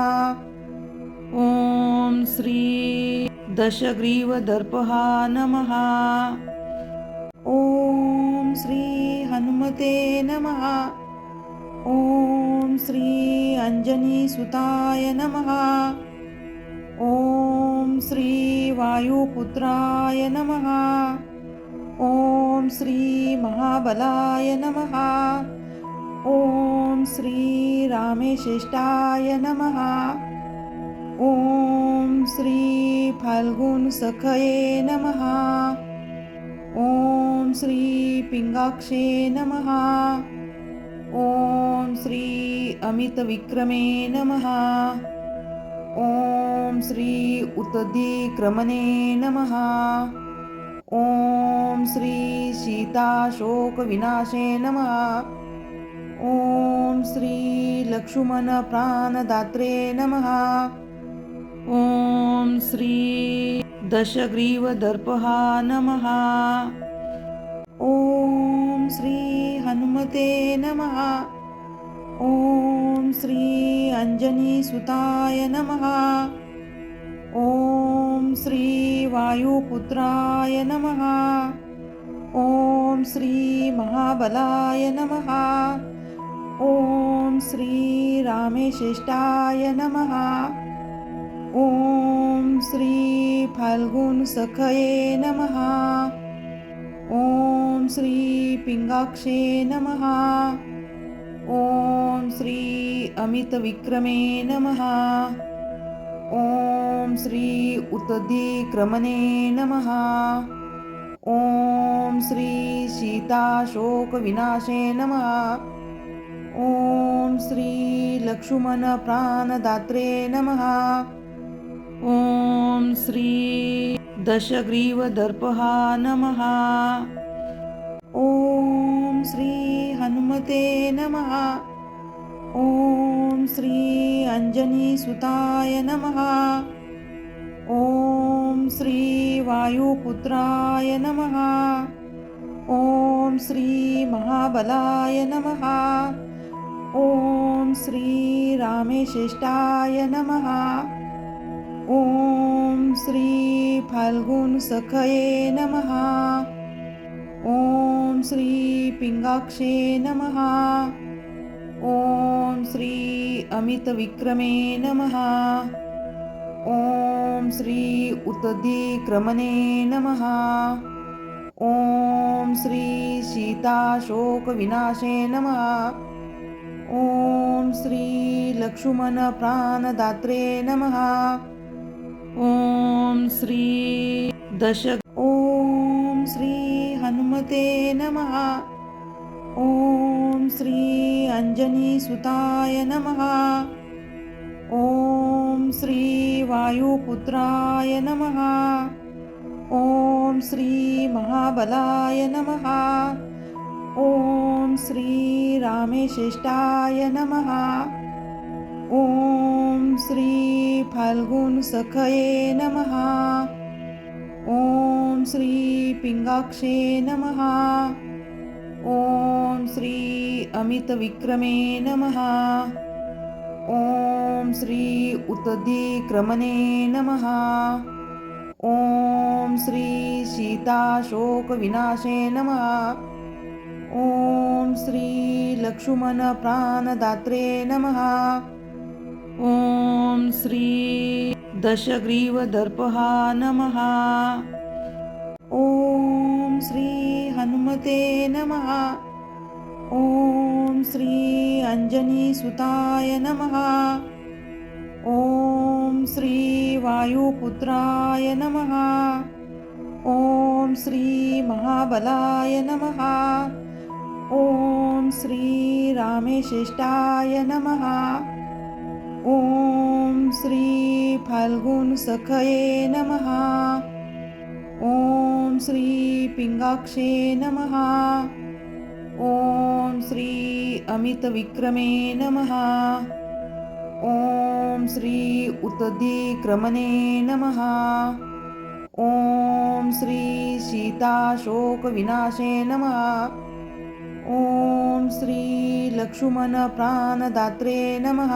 ॐ श्री दशग्रीवदर्पः नमः। ॐ श्री हनुमते नमः। ॐ श्री अंजनीसुताय नमः। ॐ श्री वायुपुत्राय नमः। ॐ श्री महाबलाय नमः। ॐ श्री रामेश्रेष्ठाय नमः। ॐ श्री फाल्गुनसखये नमः। ॐ श्री पिंगाक्षे नमः। ॐ श्री अमितविक्रमे नमः। ॐ श्री उतदिक्रमणे नमः। ॐ श्री सीताशोकविनाशे नमः। ॐ श्री लक्ष्मणप्राणदात्रे नमः। ॐ श्री दशग्रीवदर्पहा नमः। ॐ श्री हनुमते नमः। ॐ श्री अंजनीसुताय नमः। ॐ श्री वायुपुत्राय नमः। ॐ श्री महाबलाय नमः। ॐ श्री रामेश्रेष्ठाय नमः। ॐ श्री फाल्गुनसखये नमः। ॐ श्री पिंगाक्षे नमः। ॐ श्री अमितविक्रमे नमः। ॐ श्री उतदिक्रमणे नमः। ॐ श्री सीताशोकविनाशे नमः। ॐ श्री लक्ष्मणप्राणदात्रे नमः। ॐ श्री दशग्रीवदर्पहा नमः। ॐ श्री हनुमते नमः। ॐ श्री अंजनीसुताय नमः। ॐ श्री वायुपुत्राय नमः। ॐ श्री महाबलाय नमः। ॐ श्री रामेश्रेष्ठाय नमः। ॐ श्री फाल्गुनसखये नमः। ॐ श्री पिंगाक्षे नमः। ॐ श्री अमितविक्रमे नमः। ॐ श्री उतदिक्रमणे नमः। ॐ श्री सीताशोकविनाशे नमः। ॐ श्री लक्ष्मणप्राणदात्रे नमः। ॐ श्री ॐ श्री हनुमते नमः। ॐ श्री अंजनीसुताय नमः। ॐ श्री वायुपुत्राय नमः। ॐ श्री महाबलाय नमः। ॐ श्री रामेश्रेष्ठाय नमः। ॐ श्री फाल्गुनसखये नमः। ॐ श्री पिंगाक्षे नमः। ॐ श्री अमितविक्रमे नमः। ॐ श्री उतदिक्रमणे नमः। ॐ श्री सीताशोकविनाशे नमः। ॐ श्री लक्ष्मणप्राणदात्रे नमः। ॐ श्री दशग्रीवदर्पहा नमः। ॐ श्री हनुमते नमः। ॐ श्री अंजनीसुताय नमः। ॐ श्री वायुपुत्राय नमः। ॐ श्री महाबलाय नमः। ॐ श्री रामेश्रेष्ठाय नमः। ॐ श्री फाल्गुनसखये नमः। ॐ श्री पिंगाक्षे नमः। ॐ श्री अमितविक्रमे नमः। ॐ श्री उतदिक्रमणे नमः। ॐ श्री सीताशोकविनाशे नमः। ॐ श्री लक्ष्मणप्राणदात्रे नमः।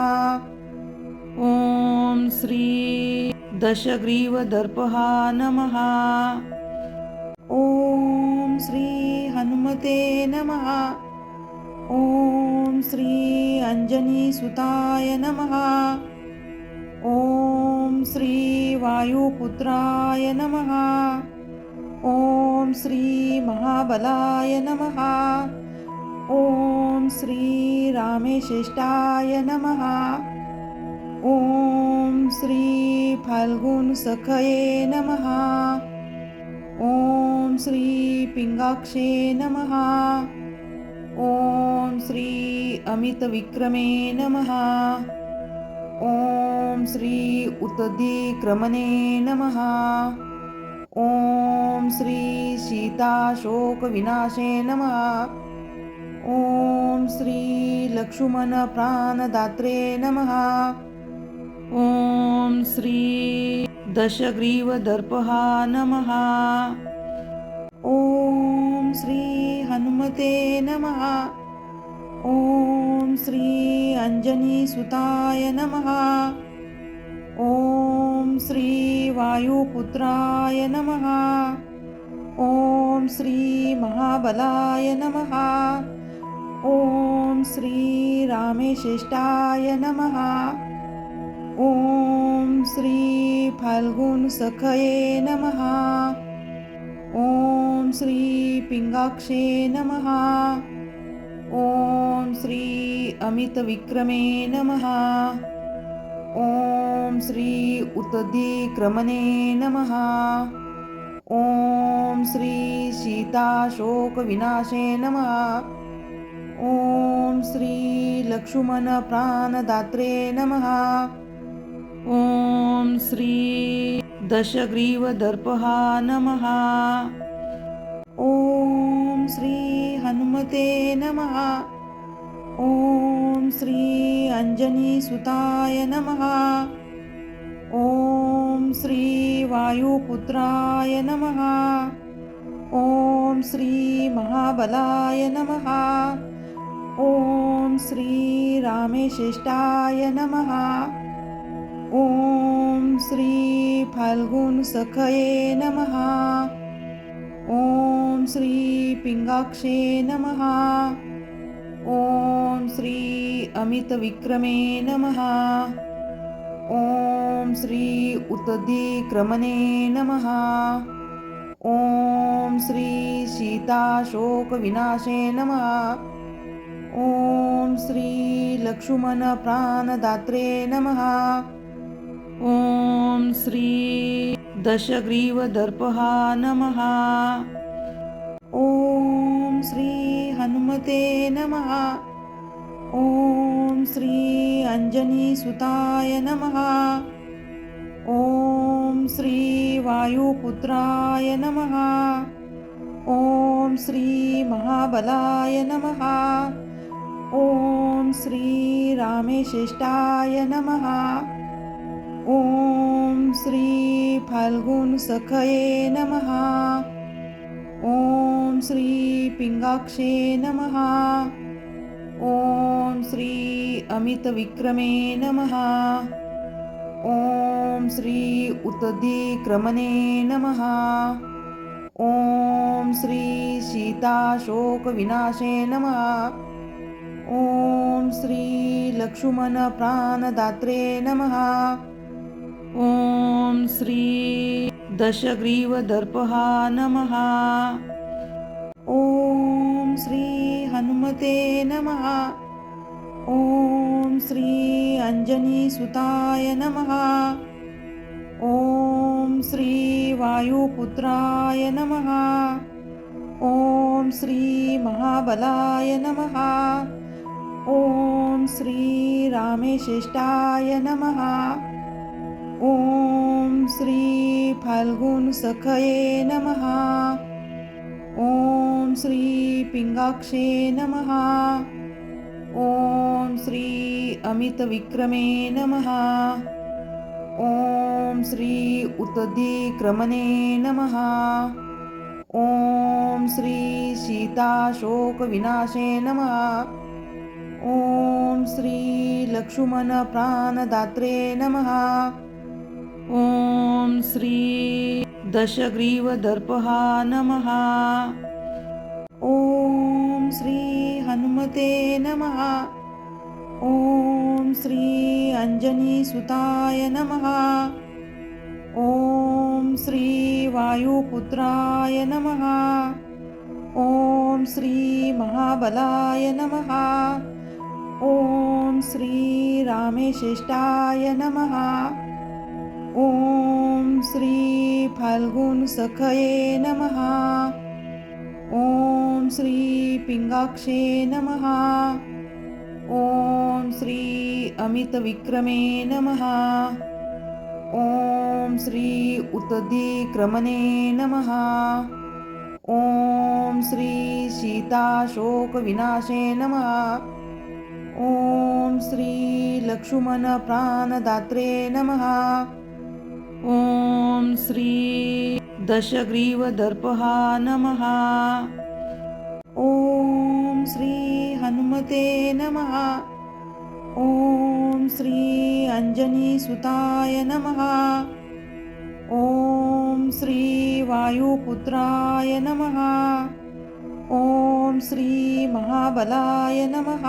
ॐ श्री दशग्रीवदर्पहा नमः। ॐ श्री हनुमते नमः। ॐ श्री अंजनीसुताय नमः। ॐ श्री वायुपुत्राय नमः। ॐ श्री महाबलाय नमः। ॐ श्री रामेश्रेष्ठाय नमः। ॐ श्री फाल्गुनसखये नमः। ॐ श्री पिंगाक्षे नमः। ॐ श्री अमितविक्रमे नमः। ॐ श्री उत्तरीक्रमणे नमः। ॐ श्री सीताशोकविनाशे नमः। ॐ श्री लक्ष्मणप्राणदात्रे नमः। ॐ श्री दशग्रीवदर्पहा नमः। ॐ श्री हनुमते नमः। ॐ श्री अंजनीसुताय नमः। ॐ श्री वायुपुत्राय नमः। ॐ श्री महाबलाय नमः। ॐ श्री रामेश्रेष्ठाय नमः। ॐ श्री फाल्गुनसखये नमः। ॐ श्री पिंगाक्षे नमः। ॐ श्री अमितविक्रमे नमः। ॐ श्री उत्तरीक्रमणे नमः। ॐ श्री सीताशोकविनाशे नमः। ॐ श्री लक्ष्मणप्राणदात्रे नमः। ॐ श्री दशग्रीवदर्पहा नमः। ॐ श्री हनुमते नमः। ॐ श्री अंजनीसुताय नमः। ॐ श्री वायुपुत्राय नमः। ॐ श्री महाबलाय नमः। ॐ श्री रामेश्रेष्ठाय नमः। ॐ श्री फाल्गुनसखये नमः। ॐ श्री पिंगाक्षे नमः। ॐ श्री अमितविक्रमे नमः। ॐ श्री उत्तरीक्रमणे नमः। ॐ श्री सीताशोकविनाशे नमः। ॐ श्री लक्ष्मणप्राणदात्रे नमः। ॐ श्री दशग्रीवदर्पहा नमः। ॐ श्री हनुमते नमः। ॐ श्री अंजनीसुताय नमः। ॐ श्री वायुपुत्राय नमः। ॐ श्री महाबलाय नमः। ॐ श्री रामेश्रेष्ठाय नमः। ॐ श्री फाल्गुनसखये नमः। ॐ श्री पिंगाक्षे नमः। ॐ श्री अमितविक्रमे नमः। ॐ श्री उत्तरीक्रमणे नमः। ॐ श्री सीताशोकविनाशे नमः। ॐ श्री लक्ष्मणप्राणदात्रे नमः। ॐ श्री दशग्रीवदर्पहा नमः। ॐ श्री हनुमते नमः। ॐ श्री अंजनीसुताय नमः। ॐ श्री वायुपुत्राय नमः। ॐ श्री महाबलाय नमः। ॐ श्री रामेश्रेष्ठाय नमः। ॐ श्री फाल्गुनसखये नमः। ॐ श्री पिंगाक्षे नमः। ॐ श्री अमितविक्रमे नमः। ॐ श्री उत्तरीक्रमणे नमः। ॐ श्री सीताशोकविनाशे नमः। ॐ श्री लक्ष्मणप्राणदात्रे नमः। ॐ श्री दशग्रीवदर्पहा नमः। ॐ श्री हनुमते नमः। ॐ श्री अंजनीसुताय नमः। ॐ श्री वायुपुत्राय नमः। ॐ श्री महाबलाय नमः। ॐ श्री रामेश्रेष्ठाय नमः। ॐ श्री फाल्गुनसखये नमः। ॐ श्री पिंगाक्षे नमः। ॐ श्री अमितविक्रमे नमः। ॐ श्री उत्तधिक्रमणे नमः। ॐ श्री सीताशोकविनाशे नमः। ॐ श्री लक्ष्मणप्राणदात्रे नमः। ॐ श्री दशग्रीवदर्पः नमः। ॐ श्री हनुमते नमः। ॐ श्री अंजनीसुताय नमः। ॐ श्री वायुपुत्राय नमः। ॐ श्री महाबलाय नमः।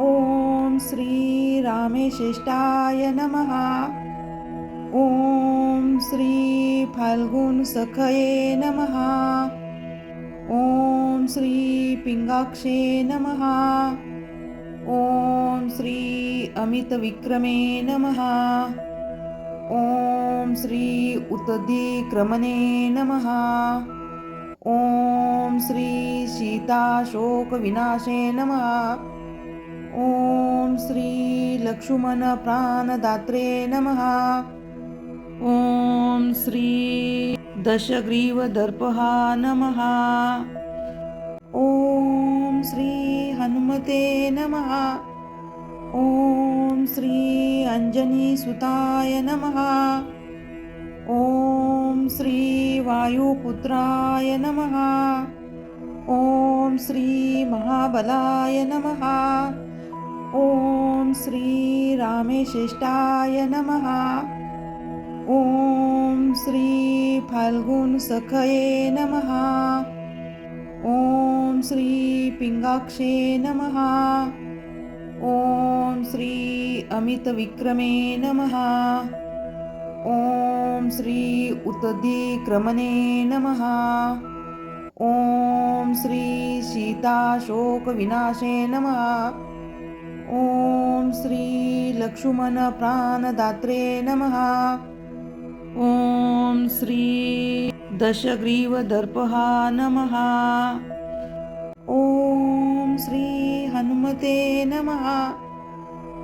ॐ श्री रामेश्रेष्ठाय नमः। ॐ श्री फाल्गुनसखये नमः। ॐ श्री पिंगाक्षे नमः। ॐ श्री अमितविक्रमे नमः। ॐ श्री उत्तधिक्रमणे नमः। ॐ श्री सीताशोकविनाशे नमः। ॐ श्री लक्ष्मणप्राणदात्रे नमः। ॐ श्री दशग्रीवदर्पः नमः। ॐ श्री हनुमते नमः। ॐ श्री अंजनीसुताय नमः। ॐ श्री वायुपुत्राय नमः। ॐ श्री महाबलाय नमः। ॐ श्री रामेश्रेष्ठाय नमः। ॐ श्री फाल्गुनसखये नमः। ॐ श्री पिंगाक्षे नमः। ॐ श्री अमितविक्रमे नमः। ॐ श्री उत्तधिक्रमणे नमः। ॐ श्री सीताशोकविनाशे नमः। ॐ श्री लक्ष्मणप्राणदात्रे नमः। ॐ श्री दशग्रीवदर्पः नमः। ॐ श्री हनुमते नमः।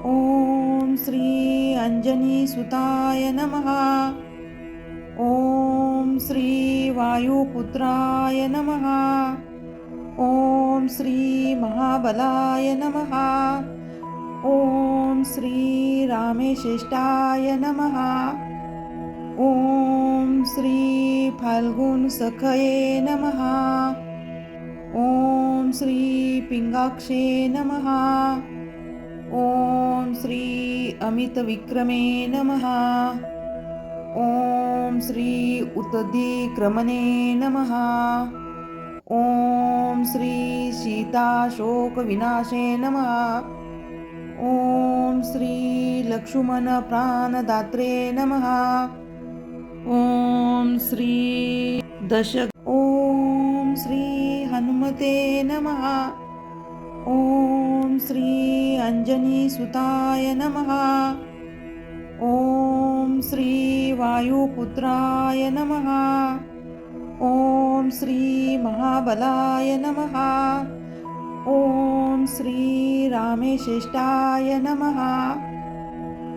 ॐ श्री अंजनीसुताय नमः। ॐ श्री वायुपुत्राय नमः। ॐ श्री महाबलाय नमः। ॐ श्री रामेश्रेष्ठाय नमः। ॐ श्री फाल्गुनसखये नमः। ॐ श्री पिंगाक्षे नमः। ॐ श्री अमितविक्रमे नमः। ॐ श्री उत्तधिक्रमणे नमः। ॐ श्री सीताशोकविनाशे नमः। ॐ श्री लक्ष्मणप्राणदात्रे नमः। ॐ श्री ॐ श्री हनुमते नमः। ॐ श्री अंजनीसुताय नमः। ॐ श्री वायुपुत्राय नमः। ॐ श्री महाबलाय नमः। ॐ श्री रामेश्रेष्ठाय नमः।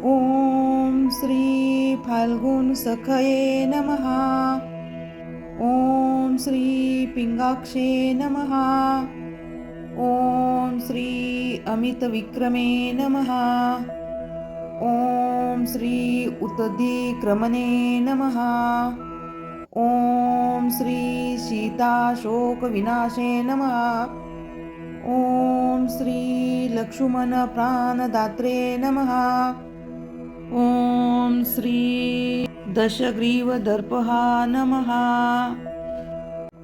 ॐ श्री फाल्गुनसखये नमः। ॐ श्री पिंगाक्षे नमः। ॐ श्री अमितविक्रमे नमः। ॐ श्री उत्तधिक्रमणे नमः। ॐ श्री सीताशोकविनाशे नमः। ॐ श्री लक्ष्मणप्राणदात्रे नमः। ॐ श्री दशग्रीवदर्पः नमः।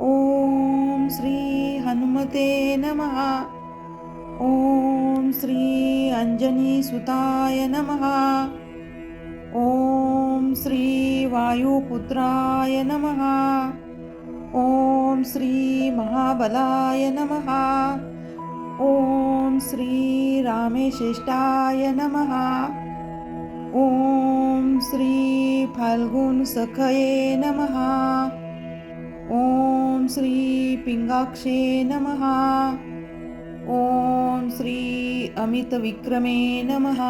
ॐ श्री हनुमते नमः। ॐ श्री अंजनीसुताय नमः। ॐ श्री वायुपुत्राय नमः। ॐ श्री महाबलाय नमः। ॐ श्री रामेश्रेष्ठाय नमः। ॐ श्री फाल्गुनसखये नमः। ॐ श्री पिङ्गाक्षे नमः। ॐ श्री अमितविक्रमे नमः।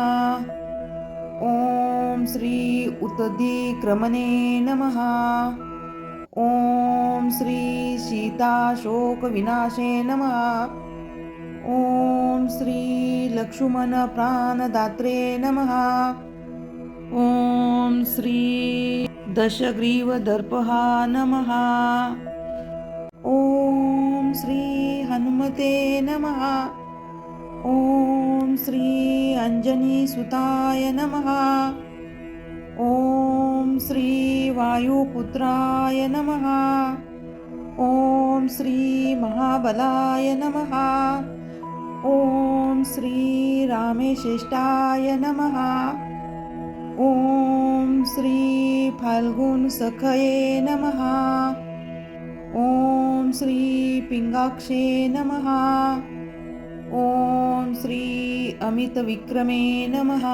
ॐ श्री उत्तधिक्रमणे नमः। ॐ श्री सीताशोकविनाशे नमः। ॐ श्री लक्ष्मणप्राणदात्रे नमः। ॐ श्री दशग्रीवदर्पः नमः। ॐ श्री हनुमते नमः। ॐ श्री अंजनीसुताय नमः। ॐ श्री वायुपुत्राय नमः। ॐ श्री महाबलाय नमः। ॐ श्री रामेश्रेष्ठाय नमः। ॐ श्री फाल्गुनसखये नमः। ॐ श्री पिङ्गाक्षे नमः। ॐ श्री अमितविक्रमे नमः।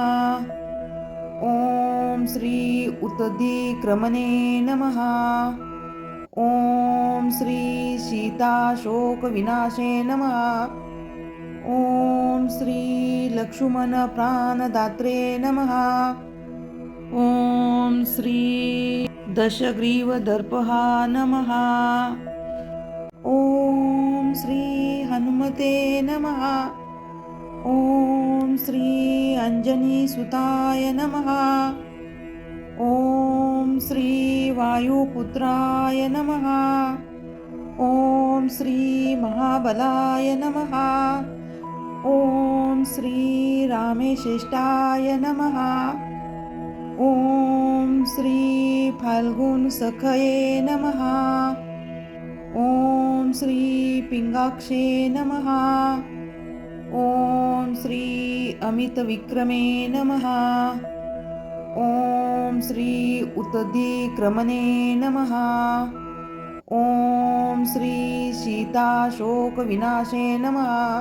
ॐ श्री उत्तधिक्रमणे नमः। ॐ श्री सीताशोकविनाशे नमः। ॐ श्री लक्ष्मणप्राणदात्रे नमः। ॐ श्री दशग्रीवदर्पः नमः। ॐ श्री हनुमते नमः। ॐ श्री अंजनीसुताय नमः। ॐ श्री वायुपुत्राय नमः। ॐ श्री महाबलाय नमः। ॐ श्री रामेश्रेष्ठाय नमः। ॐ श्री फाल्गुनसखये नमः। ॐ श्री पिङ्गाक्षे नमः। ॐ श्री अमितविक्रमे नमः। ॐ श्री उत्तधिक्रमणे नमः। ॐ श्री सीताशोकविनाशे नमः।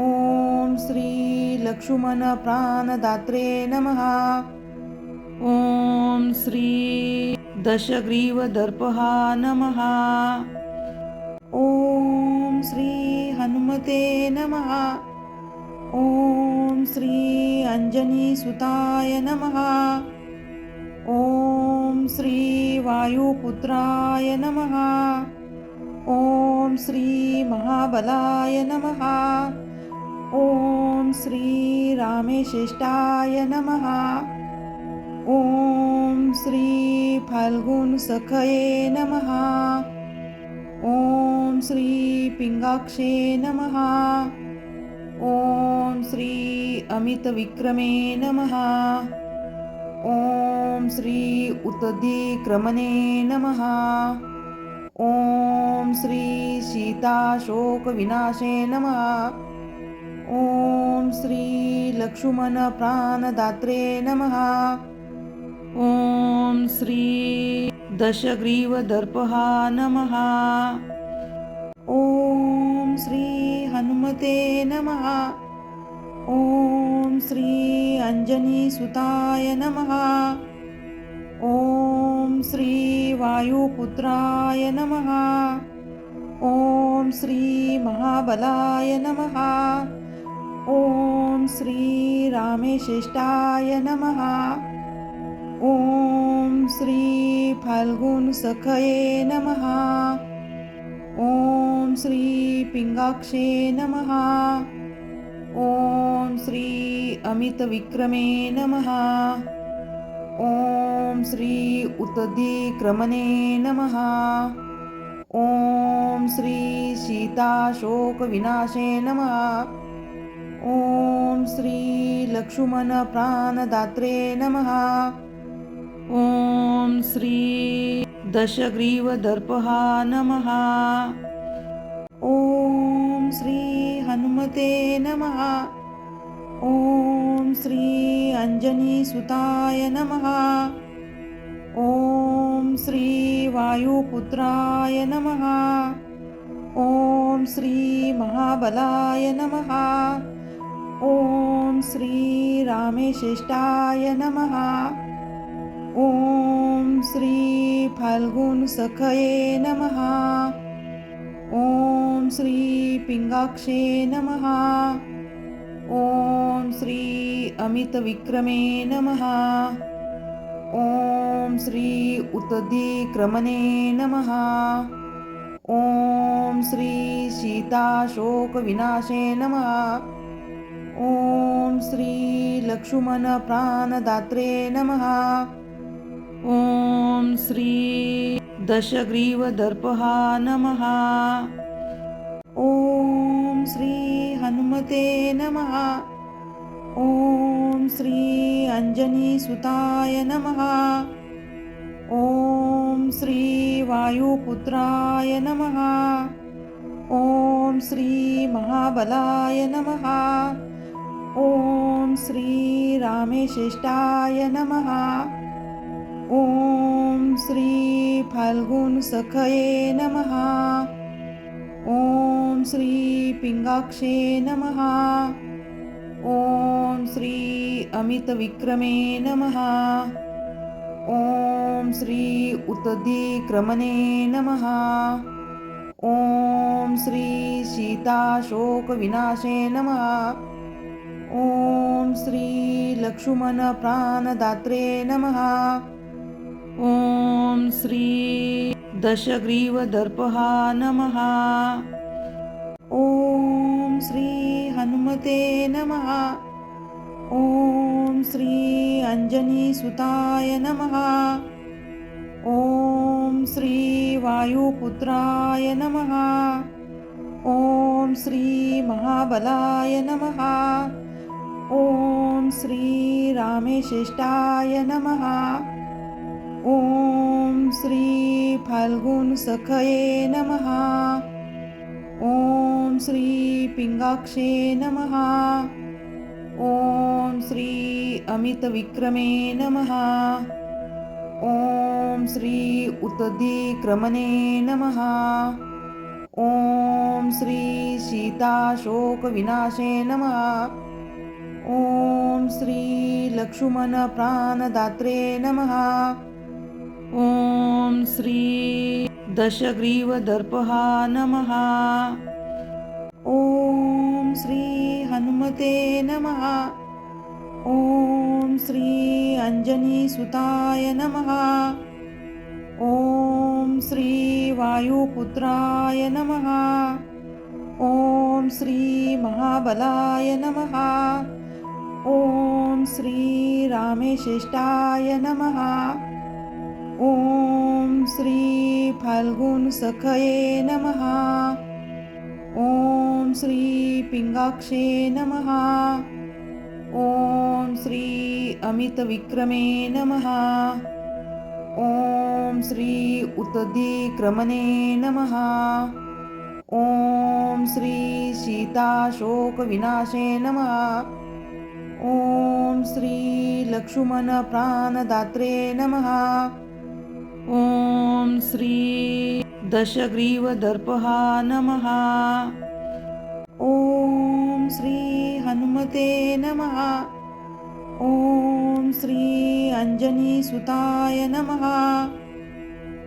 ॐ श्री लक्ष्मणप्राणदात्रे नमः। ॐ श्री दशग्रीवदर्पः नमः। ॐ श्री हनुमते नमः। ॐ श्री अंजनीसुताय नमः। ॐ श्री वायुपुत्राय नमः। ॐ श्री महाबलाय नमः। ॐ श्री रामेश्रेष्ठाय नमः। ॐ श्री फाल्गुनसखये नमः। ॐ श्री पिङ्गाक्षे नमः। ॐ श्री अमितविक्रमे नमः। ॐ श्री उत्तधिक्रमणे नमः। ॐ श्री सीताशोकविनाशे नमः। ॐ श्री लक्ष्मणप्राणदात्रे नमः। ॐ श्री दशग्रीवदर्पः नमः। ॐ श्री हनुमते नमः। ॐ श्री अंजनीसुताय नमः। ॐ श्री वायुपुत्राय नमः। ॐ श्री महाबलाय नमः। ॐ श्री रामेश्रेष्ठाय नमः। ॐ श्री फाल्गुनसखये नमः। ॐ श्री पिङ्गाक्षे नमः। ॐ श्री अमितविक्रमे नमः। ॐ श्री उत्तधिक्रमणे नमः। ॐ श्री सीताशोकविनाशे नमः। ॐ श्री लक्ष्मणप्राणदात्रे नमः। ॐ श्री दशग्रीवदर्पः नमः। ॐ श्री हनुमते नमः। ॐ श्री अंजनीसुताय नमः। ॐ श्री वायुपुत्राय नमः। ॐ श्री महाबलाय नमः। ॐ श्री रामेश्रेष्ठाय नमः। ओम श्री फाल्गुन सखये नमः। ओम श्री पिंगाक्षे नमः। ओम श्री अमित विक्रमे नमः। ओम श्री उत्तदिक्रमणे नमः। ओम श्री सीताशोक विनाशे नमः। ओम श्री लक्ष्मण प्राणदात्रे नमः। ओम श्री दशग्रीवदर्पहा नमः। ओम श्री हनुमते नमः। ओम श्री अंजनीसुताय नमः। ओम श्री वायुपुत्राय नमः। ओम श्री महाबलाय नमः। ओम श्री रामेश्रेष्ठाय नमः। ओम श्री फाल्गुन सखये नमः। ओम श्री पिंगाक्षे नमः। ओम श्री अमित विक्रमे नमः। ओम श्री उत्तदिक्रमणे नमः। ओम श्री सीताशोक विनाशे नमः। ओम श्री लक्ष्मण प्राणदात्रे नमः। ओम श्री दशग्रीवदर्पहा नमः। ओम श्री हनुमते नमः। ओम श्री अंजनीसुताय नमः। ओम श्री वायुपुत्राय नमः। ओम श्री महाबलाय नमः। ओम श्री रामेश्रेष्ठाय नमः। ओम श्री फाल्गुन सखये नमः। ओम श्री पिंगाक्षे नमः। ओम श्री अमित विक्रमे नमः। ओम श्री उत्तदिक्रमणे नमः। ओम श्री सीताशोक विनाशे नमः। ओम श्री लक्ष्मण प्राणदात्रे नमः। ओम श्री दशग्रीवदर्पहा नमः। ओम श्री हनुमते नमः। ओम श्री अंजनीसुताय नमः। ओम श्री वायुपुत्राय नमः। ओम श्री महाबलाय नमः। ओम श्री रामेश्रेष्ठाय नमः। ओम श्री फाल्गुन सखये नमः। ओम श्री पिंगाक्षे नमः। ओम श्री अमित विक्रमे नमः। ओम श्री उत्तदिक्रमणे नमः। ओम श्री सीताशोक विनाशे नमः। ओम श्री लक्ष्मण प्राणदात्रे नमः। ओम श्री दशग्रीवदर्पहा नमः। ओम श्री हनुमते नमः। ओम श्री अंजनीसुताय नमः।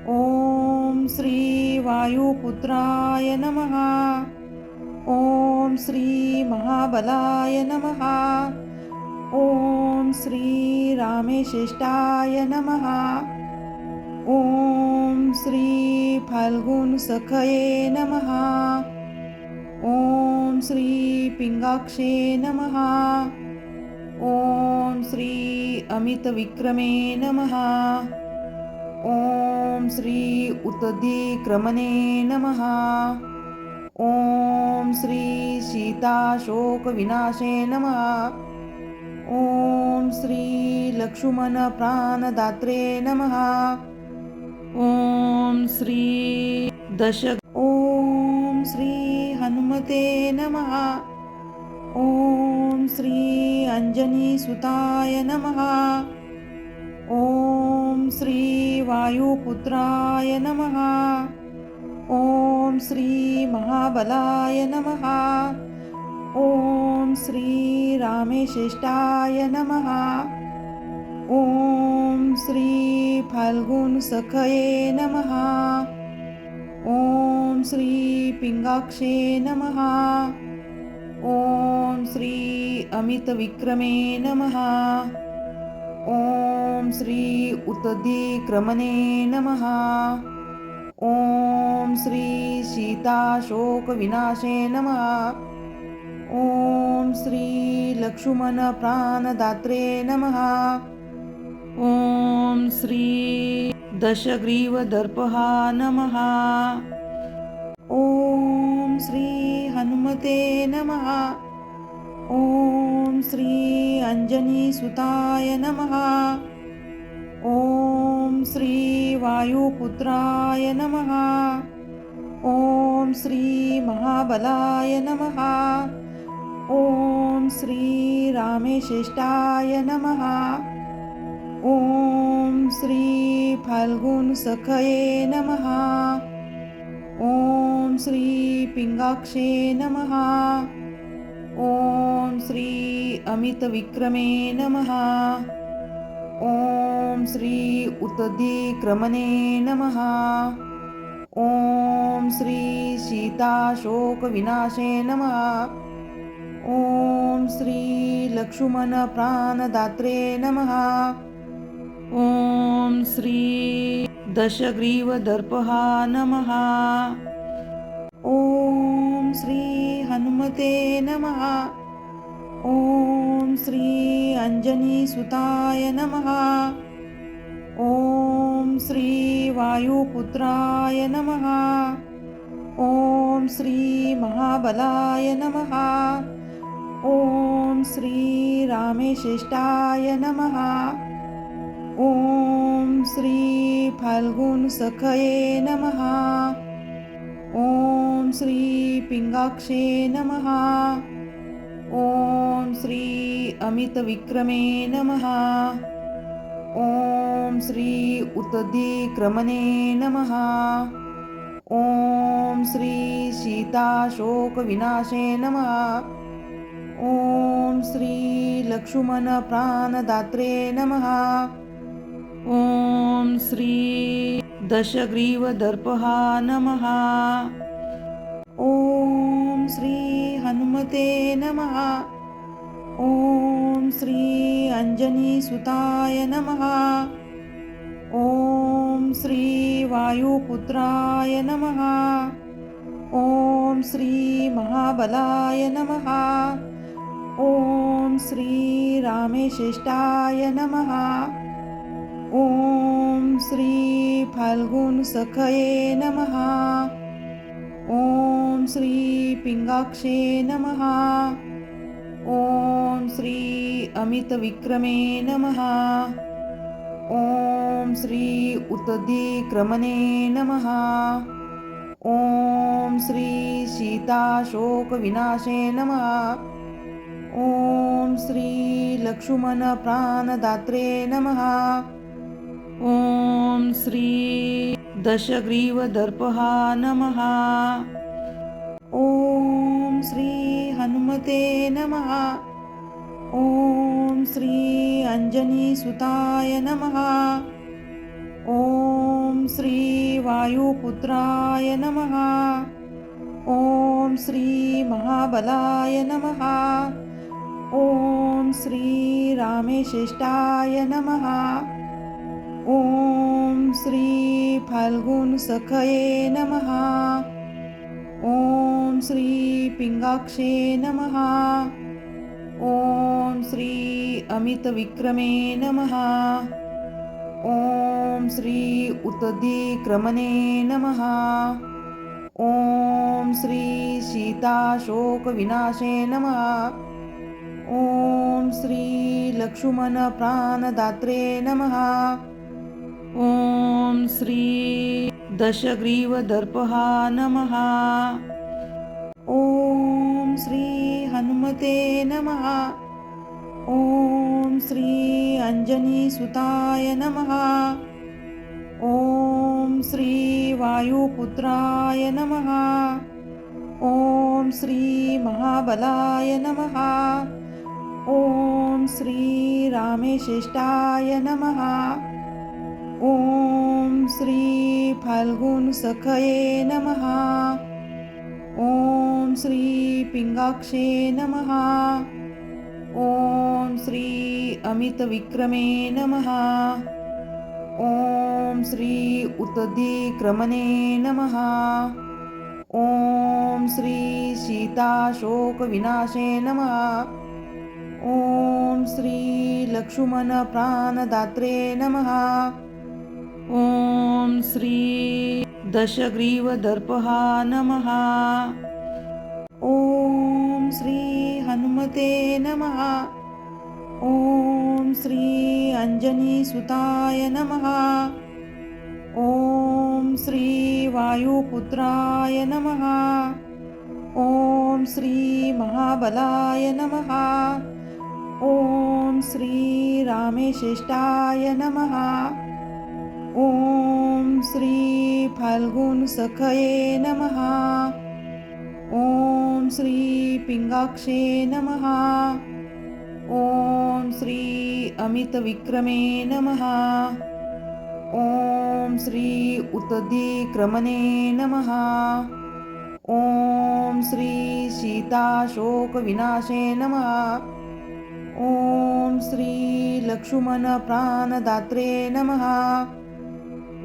ओम श्री वायुपुत्राय नमः। ओम श्री महाबलाय नमः। ओम श्री रामेश्रेष्ठाय नमः। ओम श्री फाल्गुन सखये नमः। ओम श्री पिंगाक्षे नमः। ओम श्री अमित विक्रमे नमः। ओम श्री उत्तदिक्रमणे नमः। ओम श्री सीताशोक विनाशे नमः। ओम श्री लक्ष्मण प्राणदात्रे नमः। ओम श्री ओम श्री हनुमते नमः। ओम श्री अंजनीसुताय नमः। ओम श्री वायुपुत्राय नमः। ओम श्री महाबलाय नमः। ओम श्री रामेश्रेष्ठाय नमः। ॐ श्री फाल्गुन सखये नमः। ॐ श्री पिंगाक्षे नमः। ॐ श्री अमितविक्रमे नमः। ॐ श्री उत्तधिक्रमणे नमः। ॐ श्री सीताशोकविनाशे नमः। ॐ श्री लक्ष्मणप्राणदात्रे नमः। ॐ श्री दशग्रीवदर्पः नमः। ॐ श्री हनुमते नमः। ॐ श्री अंजनीसुताय नमः। ॐ श्री वायुपुत्राय नमः। ॐ श्री महाबलाय नमः। ॐ श्री रामेश्रेष्ठाय नमः। ॐ श्री फाल्गुन सखये नमः। ॐ श्री पिंगाक्षे नमः। ॐ श्री अमितविक्रमे नमः। ॐ श्री उत्तधिक्रमणे नमः। ॐ श्री सीताशोकविनाशे नमः। ॐ श्री लक्ष्मणप्राणदात्रे नमः। ॐ श्री दशग्रीवदर्पः नमः। ॐ श्री हनुमते नमः। ॐ श्री अंजनीसुताय नमः। ॐ श्री वायुपुत्राय नमः। ॐ श्री महाबलाय नमः। ॐ श्री रामेश्रेष्ठाय नमः। ॐ श्री फाल्गुन सखये नमः। ॐ श्री पिंगाक्षे नमः। ॐ श्री अमितविक्रमे नमः। ॐ श्री उत्तधिक्रमणे नमः। ॐ श्री सीताशोकविनाशे नमः। ॐ श्री लक्ष्मणप्राणदात्रे नमः। ॐ श्री दशग्रीवदर्पः नमः। ॐ श्री हनुमते नमः। ॐ श्री अंजनीसुताय नमः। ॐ श्री वायुपुत्राय नमः। ॐ श्री महाबलाय नमः। ॐ श्री रामेश्रेष्ठाय नमः। ॐ श्री फाल्गुन सखये नमः। ॐ श्री पिंगाक्षे नमः। ॐ श्री अमितविक्रमे नमः। ॐ श्री उत्तधिक्रमणे नमः। ॐ श्री सीताशोकविनाशे नमः। ॐ श्री लक्ष्मणप्राणदात्रे नमः। ॐ श्री दशग्रीवदर्पः नमः। ॐ श्री हनुमते नमः। ॐ श्री अंजनीसुताय नमः। ॐ श्री वायुपुत्राय नमः। ॐ श्री महाबलाय नमः। ॐ श्री रामेश्रेष्ठाय नमः। ॐ श्री फाल्गुन सखये नमः। ॐ श्री पिंगाक्षे नमः। ॐ श्री अमितविक्रमे नमः। ॐ श्री उत्तधिक्रमणे नमः। ॐ श्री सीताशोकविनाशे नमः। ॐ श्री लक्ष्मणप्राणदात्रे नमः। ॐ श्री दशग्रीवदर्पः नमः। ॐ श्री हनुमते नमः। ॐ श्री अंजनीसुताय नमः। ॐ श्री वायुपुत्राय नमः। ॐ श्री महाबलाय नमः। ॐ श्री रामेशेष्टाय नमः। ॐ श्री फाल्गुनसखये नमः। ॐ श्री पिंगाक्षे नमः। ॐ श्री अमितविक्रमे नमः। ॐ श्री उत्तदिक्रमणे नमः। ॐ श्री सीताशोकविनाशे नमः। ॐ श्री लक्ष्मणप्राणदात्रे नमः। ॐ श्री दशग्रीवदर्पः नमः। ॐ श्री हनुमते नमः। ॐ श्री अंजनीसुताय नमः। ॐ श्री वायुपुत्राय नमः। ॐ श्री महाबलाय नमः। ॐ श्री रामेशेष्टाय नमः। ॐ श्री फाल्गुनसखये नमः। ॐ श्री पिंगाक्षे नमः। ॐ श्री अमितविक्रमे नमः। ॐ श्री उत्तदिक्रमणे नमः। ॐ श्री सीताशोकविनाशे नमः। ॐ श्री लक्ष्मणप्राणदात्रे नमः।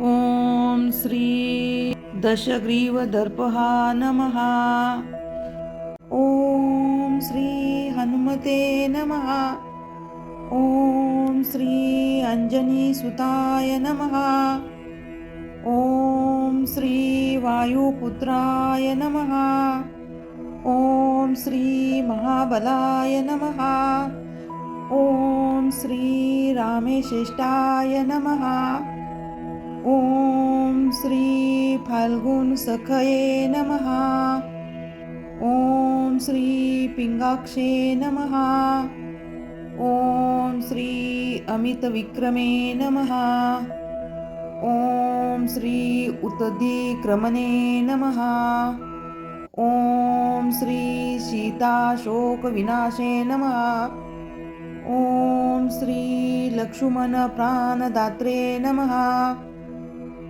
ॐ श्री दशग्रीवदर्पः नमः। ॐ श्री हनुमते नमः। ॐ श्री अंजनीसुताय नमः। ॐ श्री वायुपुत्राय नमः। ॐ श्री महाबलाय नमः। ॐ श्री रामेशेष्टाय नमः। ॐ श्री फाल्गुनसखये नमः। ॐ श्री पिंगाक्षे नमः। ॐ श्री अमितविक्रमे नमः। ॐ श्री उत्तदिक्रमणे नमः। ॐ श्री सीताशोकविनाशे नमः। ॐ श्री लक्ष्मणप्राणदात्रे नमः।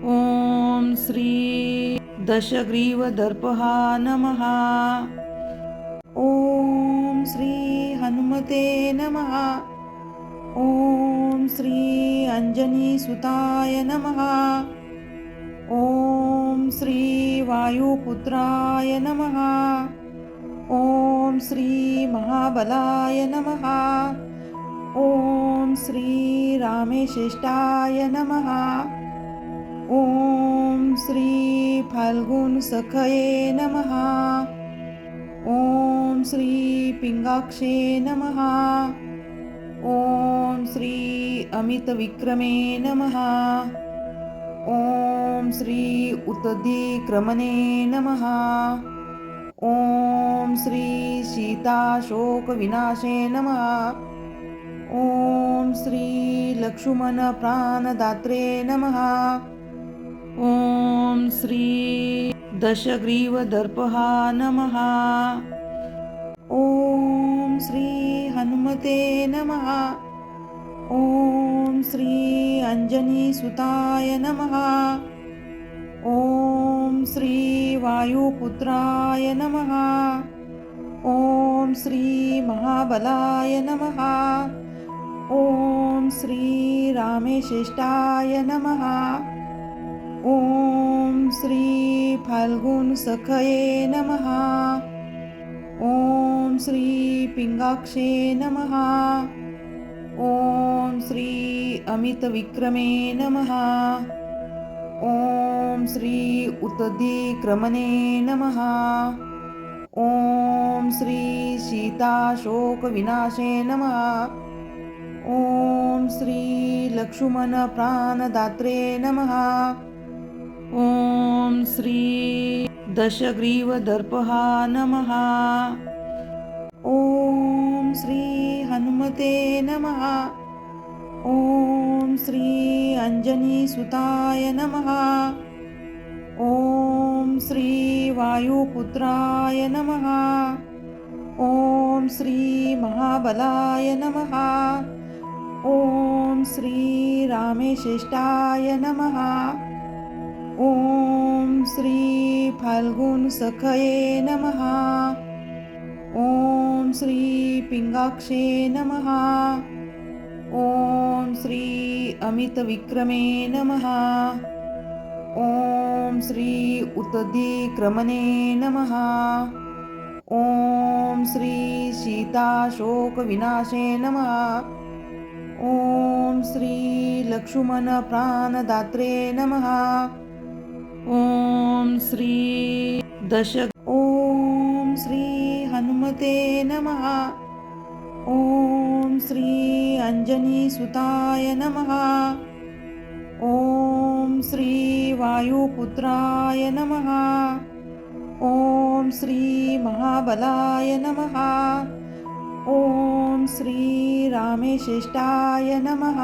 ॐ श्री दशग्रीवदर्पः नमः। ॐ श्री हनुमते नमः। ॐ श्री अंजनीसुताय नमः। ॐ श्री वायुपुत्राय नमः। ॐ श्री महाबलाय नमः। ॐ श्री रामेशेष्टाय नमः। ॐ श्री फाल्गुनसखये नमः। ॐ श्री पिंगाक्षे नमः। ॐ श्री अमितविक्रमे नमः। ॐ श्री उत्तदिक्रमणे नमः। ॐ श्री सीताशोकविनाशे नमः। ॐ श्री लक्ष्मणप्राणदात्रे नमः। ॐ श्री दशग्रीवदर्पः नमः। ॐ श्री हनुमते नमः। ॐ श्री अंजनीसुताय नमः। ॐ श्री वायुपुत्राय नमः। ॐ श्री महाबलाय नमः। ॐ श्री रामेशेष्टाय नमः। ॐ श्री फाल्गुनसखये नमः। ॐ श्री पिंगाक्षे नमः। ॐ श्री अमितविक्रमे नमः। ॐ श्री उत्तदिक्रमणे नमः। ॐ श्री सीताशोकविनाशे नमः। ॐ श्री लक्ष्मणप्राणदात्रे नमः। ॐ श्री दशग्रीवदर्पः नमः। ॐ श्री हनुमते नमः। ॐ श्री अंजनीसुताय नमः। ॐ श्री वायुपुत्राय नमः। ॐ श्री महाबलाय नमः। ओम श्री रामेश्रेष्ठाय नमः। ओम श्री फाल्गुन सखये नमः। ओम श्री पिंगाक्षे नमः। ओम श्री अमित विक्रमे नमः। ओम श्री उत्तदिक्रमणे नमः। ओम श्री सीताशोक विनाशे नमः। ओम श्री लक्ष्मण प्राणदात्रे नमः। ओम श्री ओम श्री हनुमते नमः। ओम श्री अंजनी सुताय नमः। ओम श्री वायुपुत्राय नमः। ओम श्री महाबलाय नमः। ओम श्री रामेश्रेष्ठाय नमः।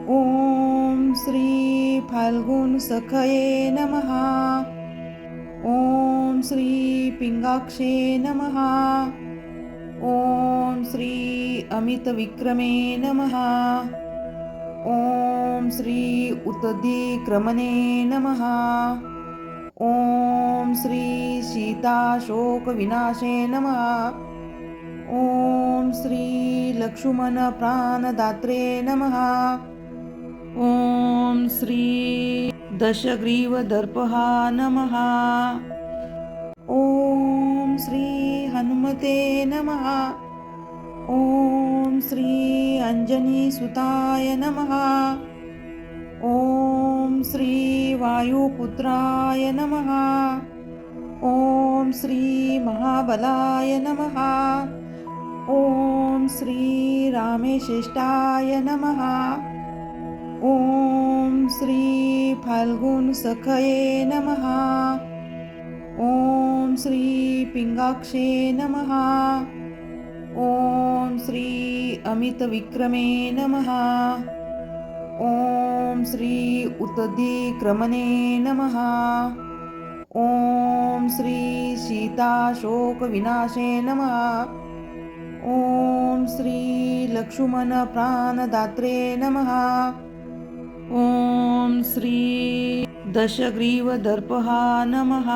ओम श्री फाल्गुन सखये नमः। ओम श्री पिंगाक्षे नमः। ओम श्री अमित विक्रमे नमः। ओम श्री उत्तदिक्रमणे नमः। ओम श्री सीताशोक विनाशे नमः। ओम श्री लक्ष्मण प्राणदात्रे नमः। ओम श्री दशग्रीवदर्पहा नमः। ओम श्री हनुमते नमः। ओम श्री अंजनी सुताय नमः। ओम श्री वायुपुत्राय नमः। ओम श्री महाबलाय नमः। ओम श्री रामेश्रेष्ठाय नमः। ओम श्री फाल्गुन सखये नमः। ओम श्री पिंगाक्षे नमः। ओम श्री अमित विक्रमे नमः। ओम श्री उत्तदिक्रमणे नमः। ओम श्री सीताशोक विनाशे नमः। ओम श्री लक्ष्मण प्राणदात्रे नमः। ओम श्री दशग्रीवदर्पहा नमः।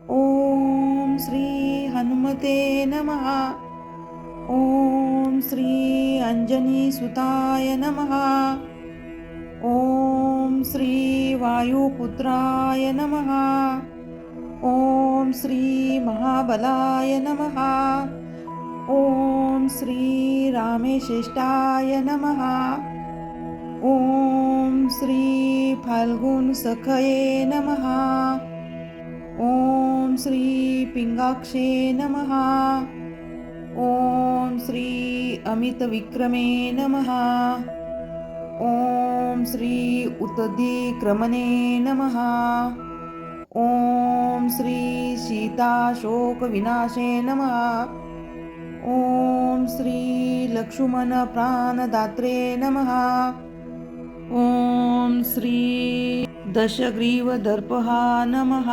ओम श्री हनुमते नमः। ओम श्री अंजनी सुताय नमः। ओम श्री वायुपुत्राय नमः। ओम श्री महाबलाय नमः। ओम श्री रामेश्रेष्ठाय नमः। ओम श्री फाल्गुन सखये नमः। ओम श्री पिंगाक्षे नमः। ओम श्री अमित विक्रमे नमः। ओम श्री उत्तदिक्रमणे नमः। ओम श्री सीताशोक विनाशे नमः। ओम श्री लक्ष्मण प्राणदात्रे नमः। ओम श्री दशग्रीवदर्पहा नमः।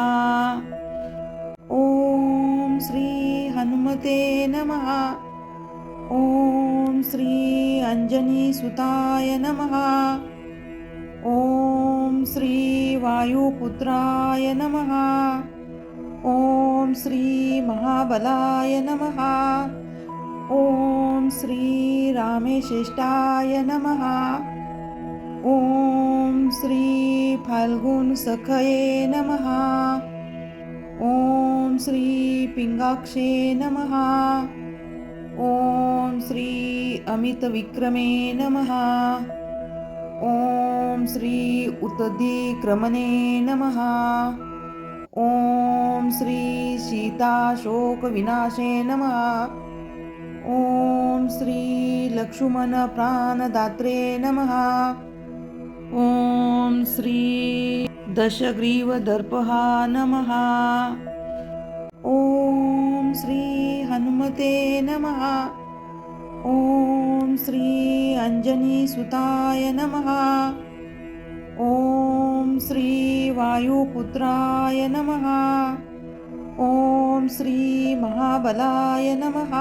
ओम श्री हनुमते नमः। ओम श्री अंजनी सुताय नमः। ओम श्री वायुपुत्राय नमः। ओम श्री महाबलाय नमः। ओम श्री रामेश्रेष्ठाय नमः। ओम श्री फाल्गुन सखये नमः। ओम श्री पिंगाक्षे नमः। ओम श्री अमित विक्रमे नमः। ओम श्री उत्तदिक्रमणे नमः। ओम श्री सीताशोक विनाशे नमः। ओम श्री लक्ष्मण प्राणदात्रे नमः। ओम श्री दशग्रीवदर्पहा नमः। ओम श्री हनुमते नमः। ओम श्री अंजनी सुताय नमः। ओम श्री वायुपुत्राय नमः। ओम श्री महाबलाय नमः।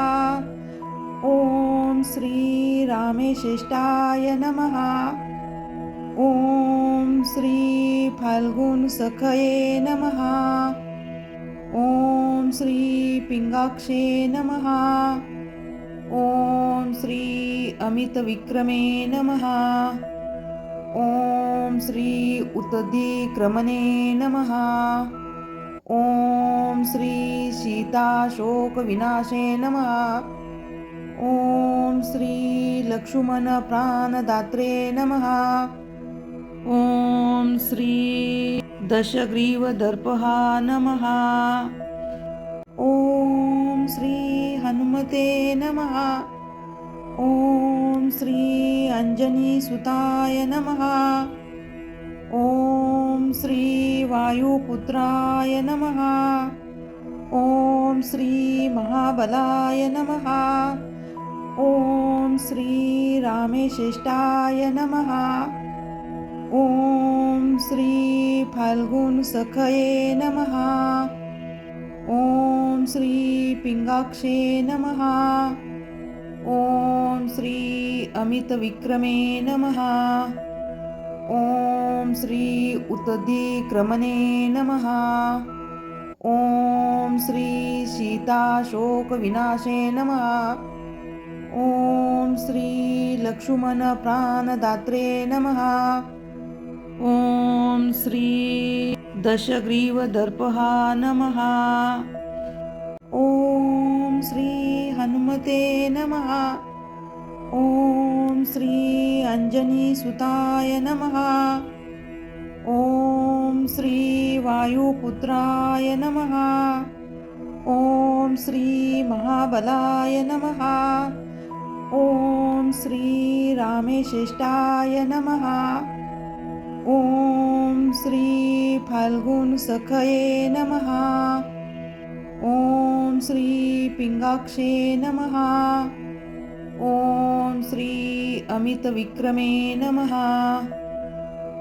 ओम श्री रामेश्रेष्ठाय नमः। ओम श्री फाल्गुन सखये नमः। ओम श्री पिंगाक्षे नमः। ओम श्री अमित विक्रमे नमः। ओम श्री उत्तदिक्रमणे नमः। ओम श्री सीताशोक विनाशे नमः। ओम श्री लक्ष्मण प्राणदात्रे नमः। ओम श्री दशग्रीवदर्पहा नमः। ओम श्री हनुमते नमः। ओम श्री अंजनीसुताय नमः। ओम श्री वायुपुत्राय नमः। ओम श्री महाबलाय नमः। ओम श्री रामेश्रेष्ठाय नमः। ओम श्री फाल्गुन सखये नमः। ओम श्री पिंगाक्षे नमः। ओम श्री अमित विक्रमे नमः। ओम श्री उत्तदिक्रमणे नमः। ओम श्री सीताशोक विनाशे नमः। ओम श्री लक्ष्मण प्राणदात्रे नमः। ओम श्री दशग्रीवदर्पहा नमः। ओम श्री हनुमते नमः। ओम श्री अंजनीसुताय नमः। ओम श्री वायुपुत्राय नमः। ओम श्री महाबलाय नमः। ओम श्री रामेश्रेष्ठाय नमः। ओम श्री फाल्गुन सखये नमः। ओम श्री पिंगाक्षे नमः। ओम श्री अमित विक्रमे नमः।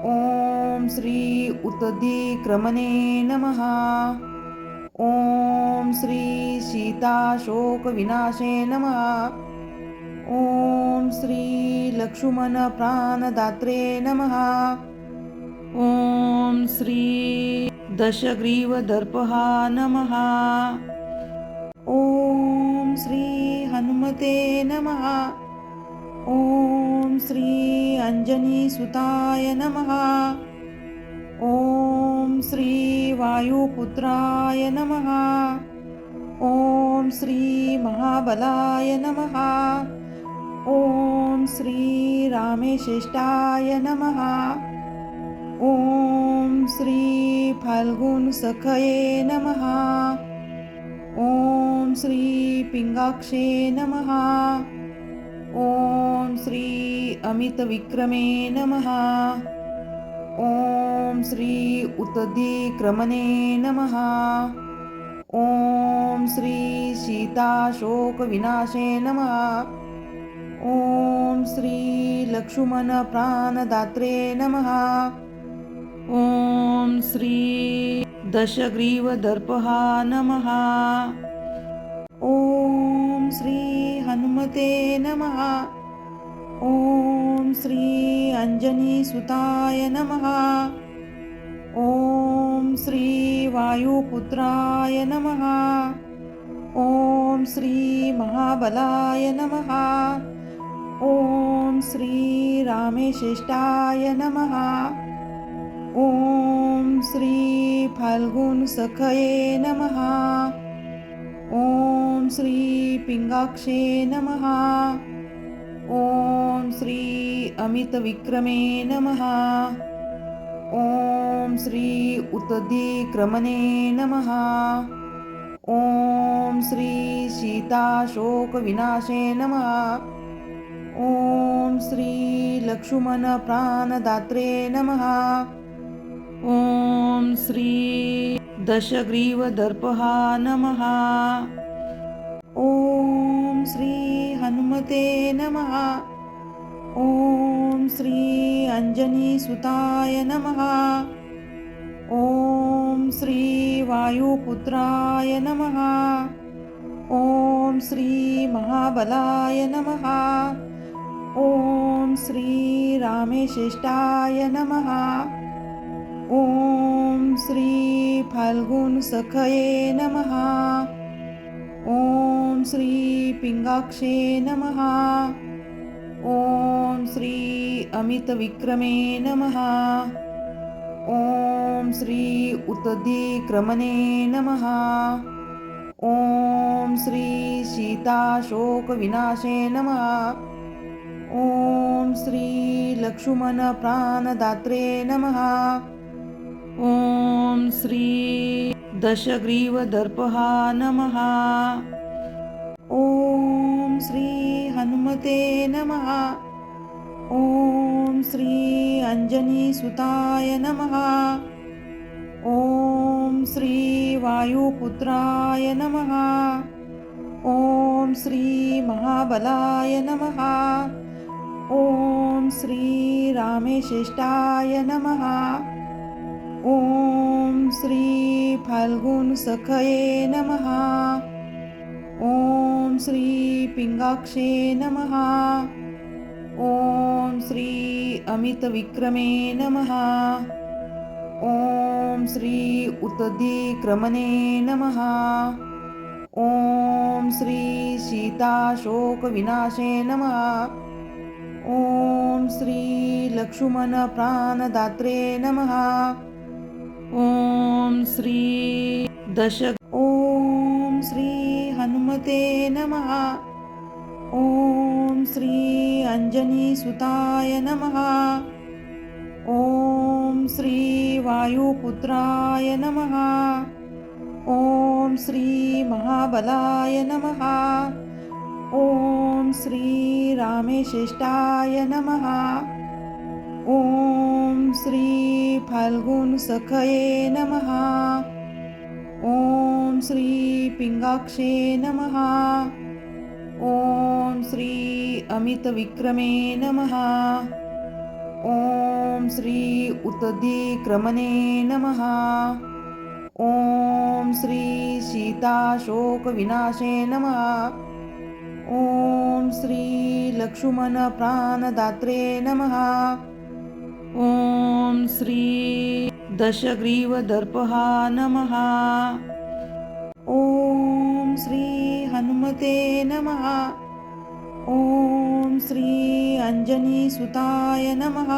ओम श्री उत्तदिक्रमणे नमः। ओम श्री सीताशोक विनाशे नमः। ओम श्री लक्ष्मण प्राणदात्रे नमः। ओम श्री दशग्रीवदर्पहा नमः। ओम श्री हनुमते नमः। ओम श्री अंजनीसुताय नमः। ओम श्री वायुपुत्राय नमः। ओम श्री महाबलाय नमः। ओम श्री रामेश्रेष्ठाय नमः। ओम श्री फाल्गुन सखये नमः। ओम श्री पिंगाक्षे नमः। ओम श्री अमित विक्रमे नमः। ओम श्री उत्तदिक्रमणे नमः। ओम श्री सीताशोक विनाशे नमः। ओम श्री लक्ष्मण प्राणदात्रे नमः। ओम श्री दशग्रीवदर्पहा नमः। ओम श्री हनुमते नमः। ओम श्री अंजनीसुताय नमः। ओम श्री वायुपुत्राय नमः। ओम श्री महाबलाय नमः। ओम श्री रामेश्रेष्ठाय नमः। ओम श्री फाल्गुन सखये नमः। ओम श्री पिंगाक्षे नमः। ओम श्री अमित विक्रमे नमः। ओम श्री उत्तदिक्रमणे नमः। ओम श्री सीताशोक विनाशे नमः। ओम श्री लक्ष्मण प्राणदात्रे नमः। ओम श्री दशग्रीवदर्पहा नमः। ओम श्री हनुमते नमः। ओम श्री अंजनीसुताय नमः। ओम श्री वायुपुत्राय नमः। श्री महाबलाय नमः। ओम श्री रामेशिष्टाय नमः। ओम श्री फाल्गुन सखये नमः। ओम श्री पिंगाक्षे नमः। ओम श्री अमित विक्रमे नमः। ओम श्री उत्दिक्रमणे नमः। ओम श्री सीताशोक विनाशे नमः। ओम श्री लक्ष्मण प्राणदात्रे नमः। ओम श्री दशग्रीव दर्पहा नमः। ओम श्री हनुमते नमः। ओम श्री अंजनी सुताय नमः। ओम श्री वायुपुत्राय नमः। ओम श्री महाबलाय नमः। ओम श्री रामेशिष्टाय नमः। ओम श्री फाल्गुन सखये नमः। ओम श्री पिंगाक्षे नमः। ओम श्री अमित विक्रमे नमः। ओम श्री उत्दिक्रमणे नमः। ओम श्री सीताशोक विनाशे नमः। ओम श्री लक्ष्मण प्राणदात्रे नमः। ओम श्री ओम श्री हनुमते नमः। ओम श्री अंजनी सुताय नमः। ओम श्री वायुपुत्राय नमः। ओम श्री महाबलाय नमः। ओम श्री रामेशिष्टाय नमः। ओम श्री फाल्गुन सखये नमः। ओम श्री पिंगाक्षे नमः। ओम श्री अमित विक्रमे नमः। ओम श्री उत्दिक्रमणे नमः। ओम श्री सीताशोक विनाशे नमः। ओम श्री लक्ष्मण प्राणदात्रे नमः। ओम श्री दशग्रीव दर्पहा नमः। ओम श्री हनुमते नमः। ओम श्री अंजनी सुताय नमः।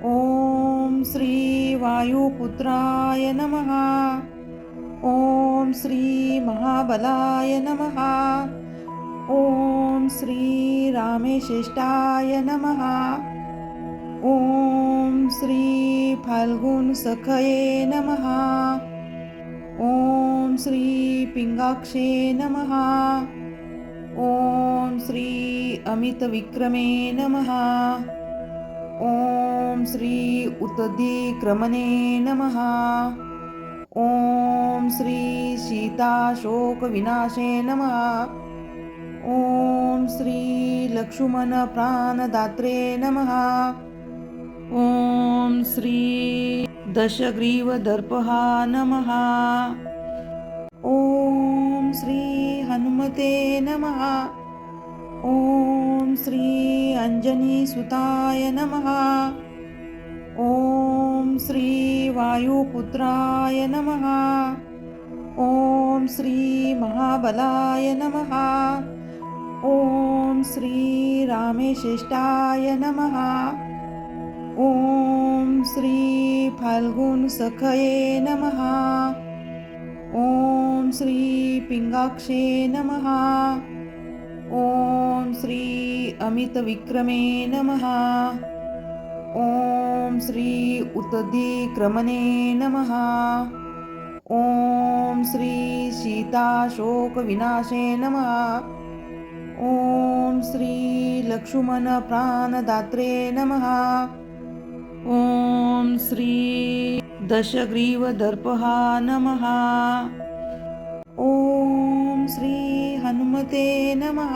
ओम श्री वायुपुत्राय नमः। ओम श्री महाबलाय नमः। ओम श्री रामेशिष्टाय नमः। ओम श्री फाल्गुन सखये नमः। ओम श्री पिंगाक्षे नमः। ओम श्री अमित विक्रमे नमः। ओम श्री उत्दिक्रमणे नमः। ओम श्री सीताशोक विनाशे नमः। ओम श्री लक्ष्मण प्राणदात्रे नमः। ओम श्री दशग्रीव दर्पहा नमः। ओम श्री हनुमते नमः। ओम श्री अंजनी सुताय नमः। ओम श्री वायुपुत्राय नमः। ओम श्री महाबलाय नमः। ओम श्री रामेशिष्टाय नमः। ओम श्री फाल्गुन सखये नमः। ओम श्री पिंगाक्षे नमः। ओम श्री अमित विक्रमे नमः। ओम श्री उत्दिक्रमणे नमः। ओम श्री सीताशोक विनाशे नमः। ओम श्री लक्ष्मण प्राणदात्रे नमः। ओम श्री दशग्रीव दर्पहा नमः। ओम श्री हनुमते नमः।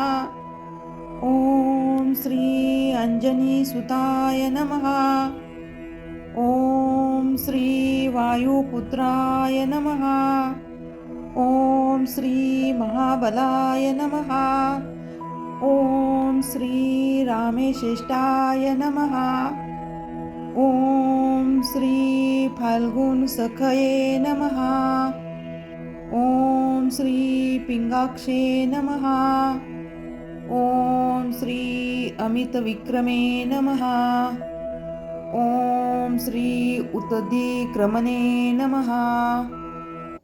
ओम श्री अंजनी सुताय नमः। ओम श्री वायुपुत्राय नमः। ओम श्री महाबलाय नमः। ओम श्री रामेशेष्टाय नमः। ओम श्री फाल्गुन सखये नमः। ओम श्री पिंगाक्षे नमः। ओम श्री अमित विक्रमे नमः। ओम श्री उत्दिक्रमणे नमः।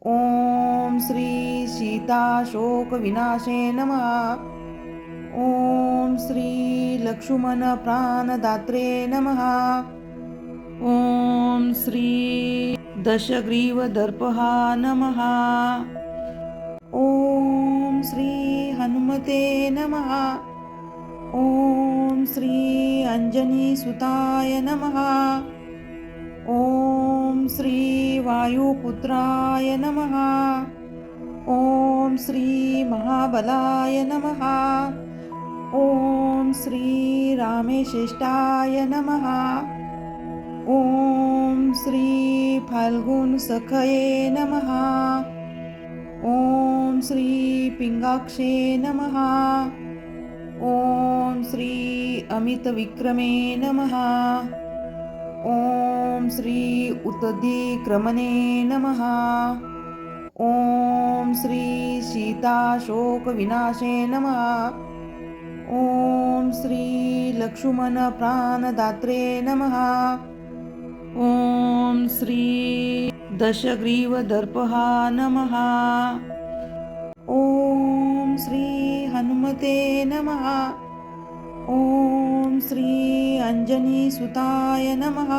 ओम श्री सीताशोक विनाशे नमः। ओम श्री लक्ष्मण प्राणदात्रे नमः। ओम श्री दशग्रीव दर्पहा नमः। ओम श्री हनुमते नमः। ओम श्री अंजनी सुताय नमः। ओम श्री वायुपुत्राय नमः। ओम श्री महाबलाय नमः। ओम श्री रामेशेष्टाय नमः। ओम श्री फाल्गुन सखये नमः। ओम श्री पिंगाक्षे नमः। ओम श्री अमित विक्रमे नमः। ओम श्री उत्दिक्रमणे नमः। ओम श्री सीताशोक विनाशे नमः। ओम श्री लक्ष्मण प्राणदात्रे नमः। ओम श्री दशग्रीव दर्पहा नमः। ओम श्री हनुमते नमः। ओम श्री अंजनी सुताय नमः।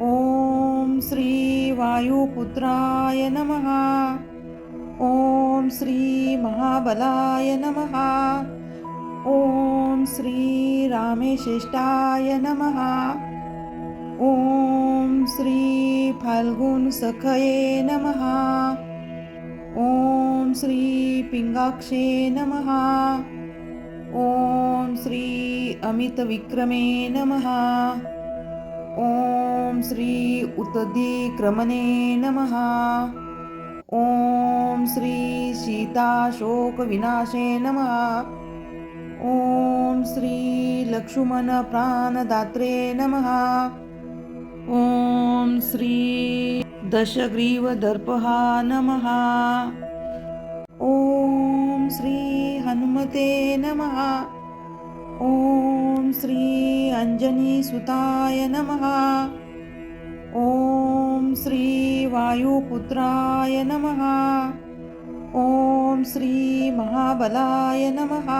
ओम श्री वायुपुत्राय नमः। ओम श्री महाबलाय नमः। ओम श्री रामेशेष्टाय नमः। ओम श्री फाल्गुन सखये नमः। ओम श्री पिंगाक्षे नमः। ओम श्री अमित विक्रमे नमः। ओम श्री उत्दिक्रमणे नमः। ओम श्री सीताशोक विनाशे नमः। ओम श्री लक्ष्मण प्राणदात्रे नमः। ओम श्री दशग्रीव दर्पहा नमः। ओम श्री हनुमते नमः। ओम श्री अंजनी सुताय नमः। ओम श्री वायुपुत्राय नमः। ओम श्री महाबलाय नमः।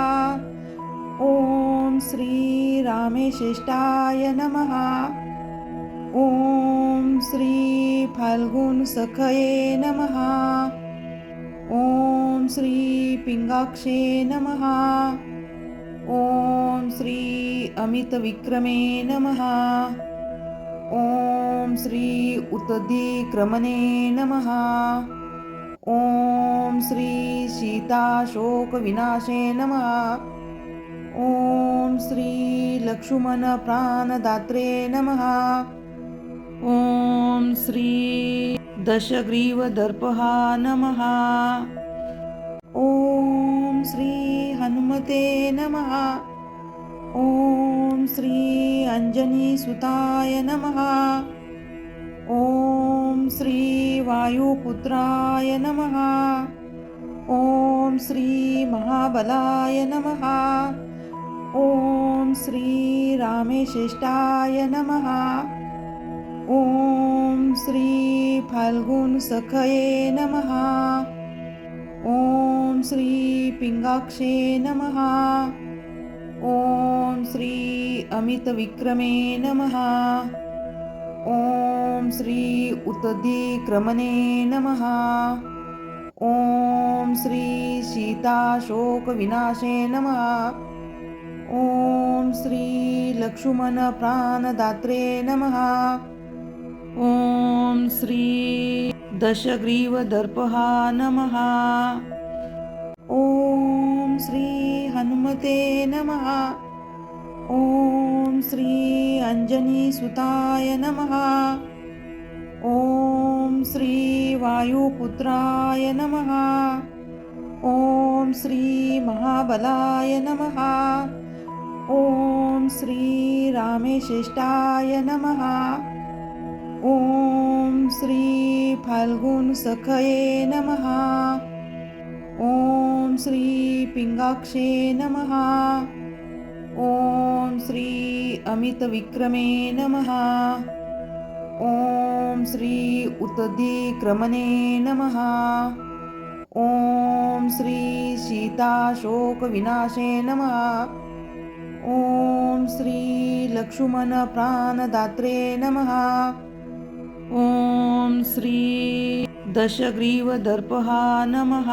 ओम श्री रामेशेष्टाय नमः। ओम श्री फाल्गुन सखये नमः। ओम श्री पिंगाक्षे नमः। ओम श्री अमित विक्रमे नमः। ओम श्री उत्दिक्रमणे नमः। ओम श्री सीताशोक विनाशे नमः। ओम श्री लक्ष्मण प्राणदात्रे नमः। ओम श्री दशग्रीव दर्पहा नमः। ओम श्री हनुमते नमः। ओम श्री अंजनी सुताय नमः। ओम श्री वायुपुत्राय नमः। ओम श्री महाबलाय नमः। ओम श्री रामेशेष्टाय नमः। ओम श्री फाल्गुन सखये नमः। ओम श्री पिंगाक्षे नमः। ओम श्री अमित विक्रमे नमः। ओम श्री उत्दिक्रमणे नमः। ओम श्री सीताशोक विनाशे नमः। ओम श्री लक्ष्मण प्राणदात्रे नमः। ओम श्री दशग्रीव दर्पहा नमः। ओम श्री हनुमते नमः। ओम श्री अंजनी सुताय नमः। ॐ श्री वायुपुत्राय नमः। ॐ श्री महाबलाय नमः। ॐ श्री रामेश्रेष्ठाय नमः। ॐ श्री फाल्गुनसखये नमः। ॐ श्री पिंगाक्षे नमः। ॐ श्री अमितविक्रमे नमः। ॐ श्री उत्तधिक्रमणे नमः। ॐ श्री सीताशोकविनाशे नमः। ॐ श्री लक्ष्मणप्राणदात्रे नमः। ॐ श्री दशग्रीवदर्पहा नमः।